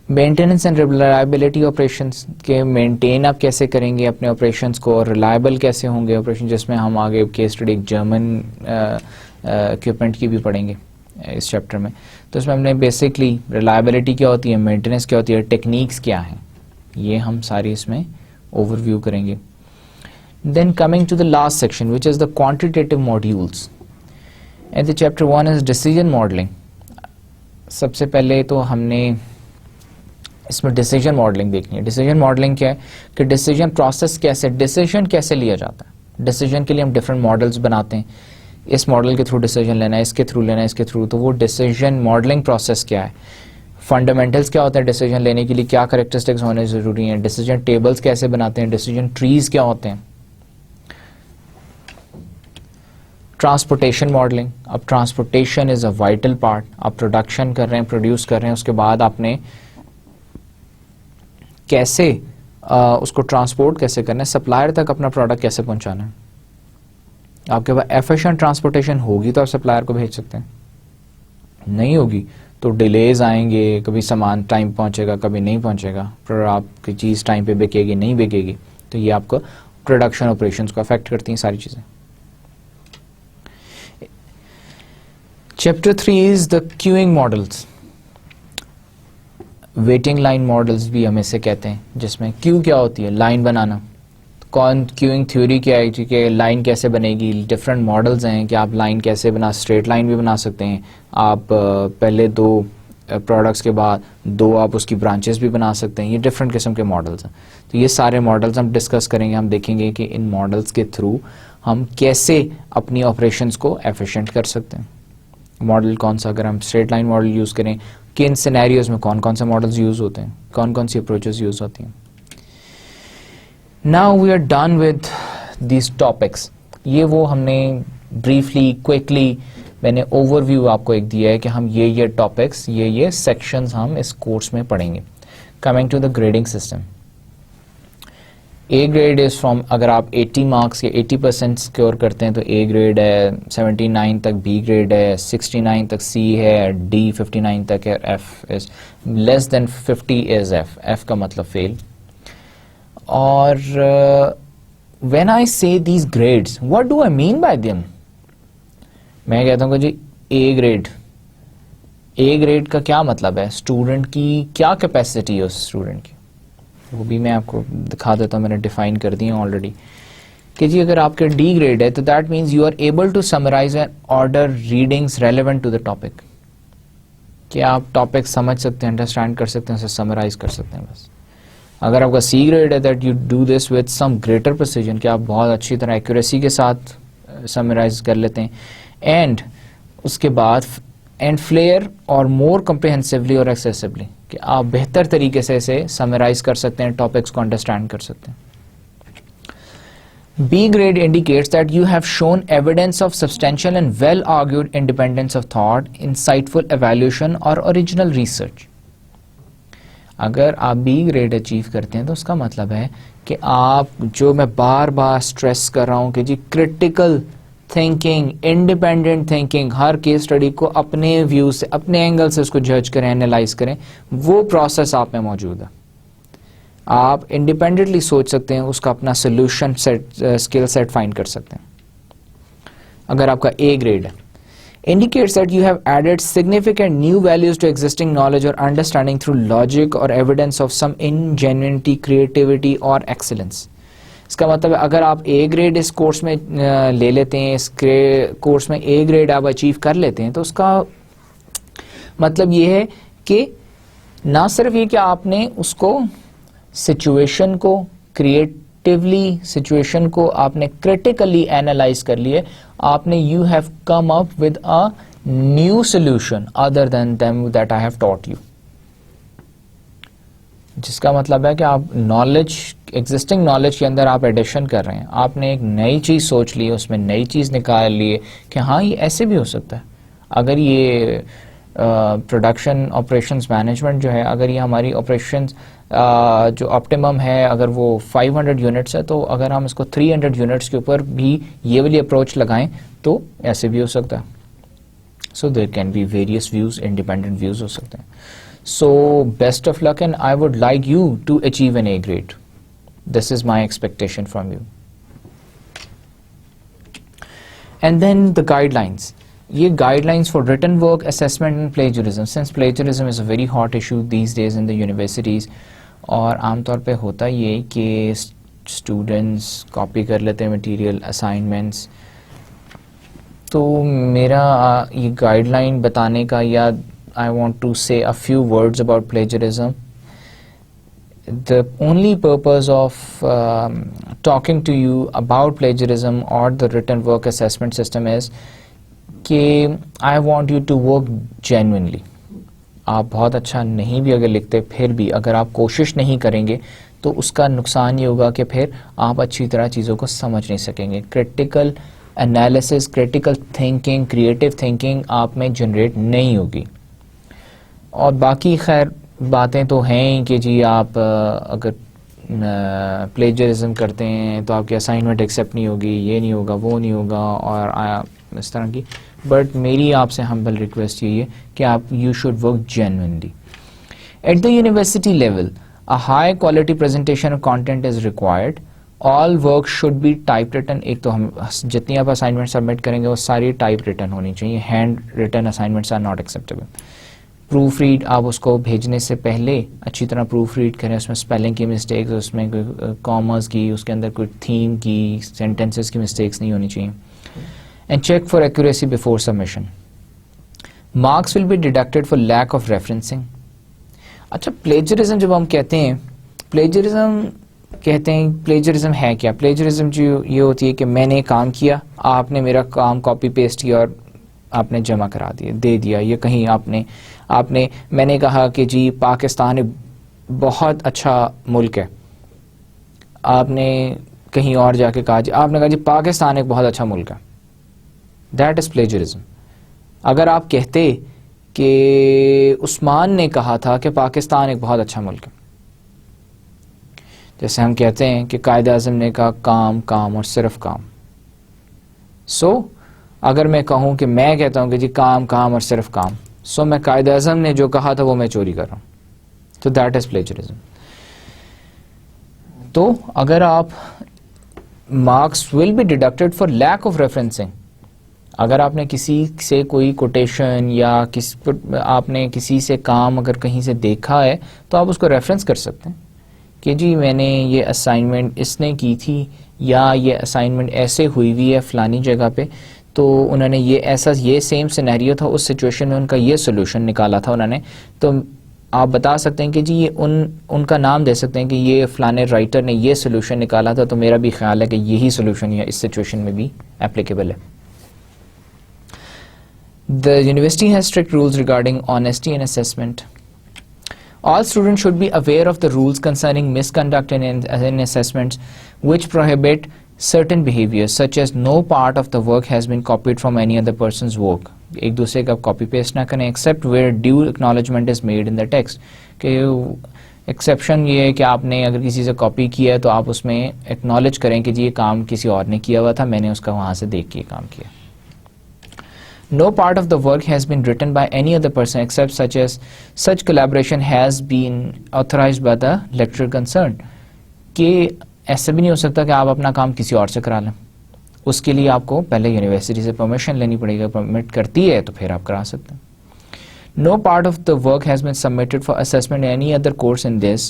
मेंटेनेंस एंड रिलायबिलिटी ऑपरेशंस के मेंटेन आप कैसे करेंगे अपने ऑपरेशंस को और रिलायबल कैसे होंगे ऑपरेशन, जिसमें हम आगे केस स्टडी एक जर्मन इक्विपमेंट की भी पढ़ेंगे इस चैप्टर में। तो इसमें हमने बेसिकली रिलायबिलिटी क्या होती है, मेंटेनेंस क्या होती है, टेक्निक्स क्या हैं, ये हम सारी इसमें ओवरव्यू करेंगे। Then coming to the last section which is the quantitative modules and the chapter 1 is decision modelling. सबसे पहले तो हमने इसमें डिसीजन मॉडलिंग देखनी है। डिसीजन मॉडलिंग क्या है कि डिसीजन प्रोसेस कैसे, डिसीजन कैसे लिया जाता है। डिसीजन के लिए हम डिफरेंट मॉडल्स बनाते हैं, इस मॉडल के थ्रू डिसीजन लेना है, इसके थ्रू लेना है, इसके थ्रू, तो वो डिसीजन मॉडलिंग प्रोसेस क्या है। फंडामेंटल्स क्या होता है डिसीजन लेने के लिए, क्या करेक्टरिस्टिक्स होने ज़रूरी हैं, डिसीजन टेबल्स कैसे बनाते हैं, डिसीजन ट्रीज क्या होते हैं। ट्रांसपोर्टेशन मॉडलिंग, अब transportation is a vital part. आप प्रोडक्शन कर रहे हैं, प्रोड्यूस कर रहे हैं, उसके बाद आपने कैसे उसको ट्रांसपोर्ट कैसे करना है, सप्लायर तक अपना प्रोडक्ट कैसे पहुंचाना है। आपके पास एफिशिएंट ट्रांसपोर्टेशन होगी तो आप सप्लायर को भेज सकते हैं, नहीं होगी तो डिलेज आएंगे, कभी सामान टाइम पहुंचेगा, कभी नहीं पहुंचेगा, फिर आपकी चीज़ टाइम पे बिकेगी नहीं बिकेगी, तो ये आपको प्रोडक्शन ऑपरेशंस को अफेक्ट करती हैं सारी चीज़ें। Chapter 3 is the queuing models. Waiting line models भी हम इसे कहते हैं, जिसमें क्यू क्या होती है, लाइन बनाना। कौन क्यूइंग थ्योरी क्या है कि लाइन कैसे बनेगी, डिफरेंट मॉडल्स हैं कि आप लाइन कैसे बना, स्ट्रेट लाइन भी बना सकते हैं आप, पहले 2 प्रोडक्ट्स के बाद 2 आप उसकी ब्रांचेस भी बना सकते हैं। ये डिफरेंट किस्म के मॉडल्स हैं, तो ये सारे मॉडल्स हम डिस्कस करेंगे। हम देखेंगे कि इन मॉडल्स के थ्रू हम कैसे अपनी ऑपरेशंस को एफिशिएंट कर सकते हैं। मॉडल कौन सा, अगर हम स्ट्रेट लाइन मॉडल यूज़ करें, किन सिनेरियोज में कौन कौन से मॉडल्स यूज़ होते हैं, कौन कौन सी अप्रोचेस यूज़ होती हैं। Now we are done with these topics. ये वो हमने ब्रीफली क्विकली मैंने ओवरव्यू आपको एक दिया है कि हम ये टॉपिक्स ये सेक्शंस हम इस कोर्स में पढ़ेंगे। Coming to the grading system, A grade is from, अगर आप 80 मार्क्स या 80% स्कोर करते हैं तो ए ग्रेड है, 79 तक बी ग्रेड है, 69 तक सी है, डी 59 तक है, F is less than 50 is F, F का मतलब फेल। और व्हेन आई से these grades what do I mean by them, मैं कहता हूँ जी ए ग्रेड, ए ग्रेड का क्या मतलब है, स्टूडेंट की क्या कैपेसिटी है उस स्टूडेंट की, वो भी मैं आपको दिखा देता हूँ, मैंने डिफाइन कर दी है ऑलरेडी कि जी अगर आपके डी ग्रेड है तो that means you are able to summarise and order readings relevant to the topic, कि आप टॉपिक समझ सकते हैं, अंडरस्टैंड कर सकते हैं, उसे समराइज कर सकते हैं बस। अगर आपका सी ग्रेड है that you do this with some greater precision, कि आप बहुत अच्छी तरह एक्यूरेसी के साथ समराइज कर लेते हैं, एंड उसके बाद एंड फ्लेयर और मोर कम्प्रिहेंसिवली और एक्सेसिवली, कि आप बेहतर तरीके से इसे समराइज कर सकते हैं, टॉपिक्स को अंडरस्टैंड कर सकते हैं। B grade indicates that you have shown evidence of substantial and well-argued independence of thought, insightful evaluation और original research. अगर आप B grade अचीव करते हैं तो उसका मतलब है कि आप, जो मैं बार बार स्ट्रेस कर रहा हूँ कि जी क्रिटिकल थिंकिंग, इंडिपेंडेंट थिंकिंग, हर केस स्टडी को अपने व्यू से, अपने एंगल से उसको जज करें, एनालाइज करें, वो प्रोसेस आप में मौजूद है। आप इंडिपेंडेंटली सोच सकते हैं, उसका अपना solution set, skill set find कर सकते हैं। अगर आपका ए ग्रेड है, indicates that you have added significant new values to existing knowledge or understanding through logic or evidence of some ingenuity, creativity और excellence. इसका मतलब है अगर आप ए ग्रेड इस कोर्स में ले लेते हैं, इस कोर्स में ए ग्रेड आप अचीव कर लेते हैं, तो उसका मतलब ये है कि ना सिर्फ ये कि आपने उसको सिचुएशन को क्रिएटिवली, सिचुएशन को आपने क्रिटिकली एनालाइज कर लिए, आपने you have come up with a new solution other than them that I have taught you, जिसका मतलब है कि आप नॉलेज, एग्जिस्टिंग नॉलेज के अंदर आप एडिशन कर रहे हैं, आपने एक नई चीज सोच ली, उसमें नई चीज निकाल लिए कि हाँ ये ऐसे भी हो सकता है। अगर ये प्रोडक्शन ऑपरेशंस मैनेजमेंट जो है, अगर ये हमारी ऑपरेशंस जो ऑप्टिमम है अगर वो 500 यूनिट्स है, तो अगर हम इसको 300 यूनिट्स के ऊपर भी ये वाली अप्रोच लगाएं तो ऐसे भी हो सकता है. So there can be various views, independent views हो सकते हैं. So best of luck and I would like you to achieve an A grade. This is my expectation from you. And then the guidelines. ये guidelines for written work, assessment and plagiarism. Since plagiarism is a very hot issue these days in the universities, और आमतौर पे होता ये कि students copy कर लेते हैं material assignments. तो मेरा ये guideline बताने का, या I want to say a few words about plagiarism. The only purpose of talking to you about plagiarism or the written work assessment system is कि I want you to work genuinely. आप बहुत अच्छा नहीं भी अगर लिखते, फिर भी अगर आप कोशिश नहीं करेंगे तो उसका नुकसान ये होगा कि फिर आप अच्छी तरह चीज़ों को समझ नहीं सकेंगे. Critical analysis, critical thinking, creative thinking आप में जनरेट नहीं होगी. और बाकी खैर बातें तो हैं ही कि जी आप अगर प्लेजरिज्म करते हैं तो आपकी असाइनमेंट एक्सेप्ट नहीं होगी, ये नहीं होगा, वो नहीं होगा और इस तरह की. बट मेरी आपसे हम्बल रिक्वेस्ट यही है कि आप you should work genuinely. At the university level a high quality presentation of content is required. All work should be typewritten. एक तो हम जितनी आप असाइनमेंट सबमिट करेंगे वो सारी टाइप रिटन होनी चाहिए. Handwritten assignments are not acceptable. Proofread, आप उसको भेजने से पहले अच्छी तरह प्रूफ रीड करें. उसमें स्पेलिंग की मिस्टेक्स, उसमें कोई कॉमर्स की, उसके अंदर कोई थीम की, सेंटेंसेस की मिस्टेक्स नहीं होनी चाहिए. And check for accuracy before submission. Marks will be deducted for lack of referencing. अच्छा, प्लेजरिज्म जब हम कहते हैं, प्लेजरिज्म है क्या? प्लेजरिज्म जो ये होती है कि मैंने काम किया, आपने मेरा काम कॉपी पेस्ट किया और आपने जमा करा दिया, दे दिया. ये कहीं आपने मैंने कहा कि जी पाकिस्तान एक बहुत अच्छा मुल्क है, आपने कहीं और जाके कहा, आपने कहा जी पाकिस्तान एक बहुत अच्छा मुल्क है. That is plagiarism. अगर आप कहते कि उस्मान ने कहा था कि पाकिस्तान एक बहुत अच्छा मुल्क है, जैसे हम कहते हैं कि कायद आज़म ने कहा काम काम और सिर्फ काम. सो अगर मैं कहूं कि मैं कहता हूं कि जी काम काम और सिर्फ काम, सो मैं कायद आज़म ने जो कहा था वो मैं चोरी कर रहा हूं. तो दैट इज प्लेजरिज्म. तो अगर आप marks will be deducted for lack of referencing. अगर आपने किसी से कोई कोटेशन या आपने किसी से काम अगर कहीं से देखा है तो आप उसको रेफरेंस कर सकते हैं कि जी मैंने ये असाइनमेंट इसने की थी, या ये असाइनमेंट ऐसे हुई हुई है फलानी जगह पे, तो उन्होंने ये सेम सिनेरियो था, उस सिचुएशन में उनका ये सोल्यूशन निकाला था उन्होंने. तो आप बता सकते हैं कि जी ये उनका नाम दे सकते हैं कि ये फलाने राइटर ने ये सोल्यूशन निकाला था, तो मेरा भी ख्याल है कि यही सोल्यूशन या इस सिचुएशन में भी एप्लीकेबल है. The university has strict rules regarding honesty and assessment. All students should be aware of the rules concerning misconduct in assessments, which prohibit certain behaviors such as no part of the work has been copied from any other person's work. एक दूसरे का copy paste ना करें except where due acknowledgement is made in the text. कि exception ये है कि आपने अगर किसी से कॉपी किया है तो आप उसमें एक्नॉलेज करें कि जी ये काम किसी और ने किया हुआ था, मैंने उसका वहाँ से देख के काम किया. No part of the work has been written by any other person except such collaboration has been authorized by the lecturer concerned. कि ऐसा भी नहीं हो सकता कि आप अपना काम किसी और से करा लें. उसके लिए आपको पहले यूनिवर्सिटी से परमिशन लेनी पड़ेगी. परमिट करती है तो फिर आप करा सकते हैं. No part of the work has been submitted for assessment in any other course in this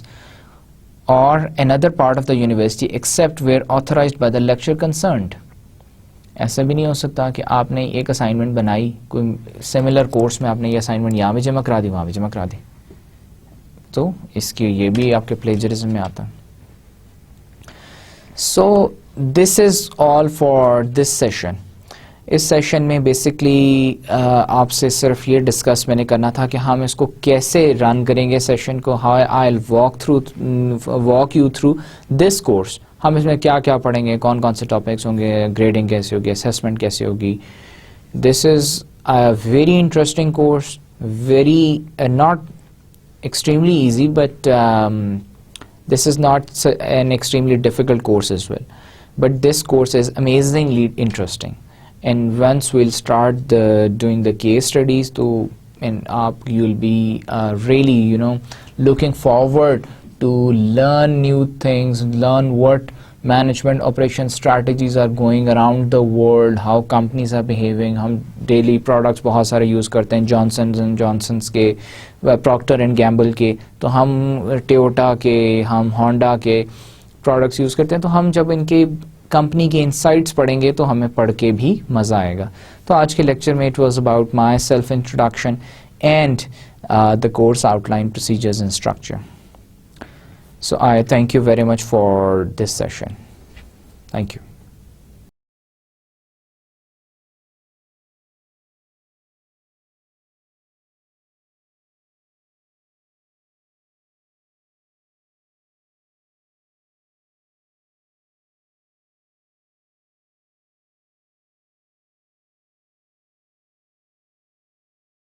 or another part of the university except where authorized by the lecturer concerned. ऐसा भी नहीं हो सकता कि आपने एक असाइनमेंट बनाई कोई सिमिलर कोर्स में, आपने ये असाइनमेंट यहाँ भी जमा करा दी, वहाँ भी जमा करा दी, तो इसकी ये भी आपके प्लेजरिज्म में आता है. So this is all for this session. इस सेशन में बेसिकली आपसे सिर्फ ये डिस्कस मैंने करना था कि हम इसको कैसे रन करेंगे सेशन को. How I will walk you through this course. हम इसमें क्या क्या पढ़ेंगे, कौन कौन से टॉपिक्स होंगे, ग्रेडिंग कैसे होगी, असेसमेंट कैसे होगी. This is a very interesting course very not extremely easy, but this is not an extremely difficult course as well. But this course is amazingly interesting, and once we'll start doing the case studies, to and you'll be really looking forward to learn new things, learn what management operation strategies are going around the world, how companies are behaving. हम daily products बहुत सारे use करते हैं, Johnson's and Johnson's के, Procter and Gamble के, तो हम Toyota के, हम Honda के products use करते हैं. तो हम जब इनके कंपनी के insights पढ़ेंगे तो हमें पढ़ के भी मज़ा आएगा. तो आज के लेक्चर में it was about my self introduction and the course outline, procedures and structure. So I thank you very much for this session. Thank you.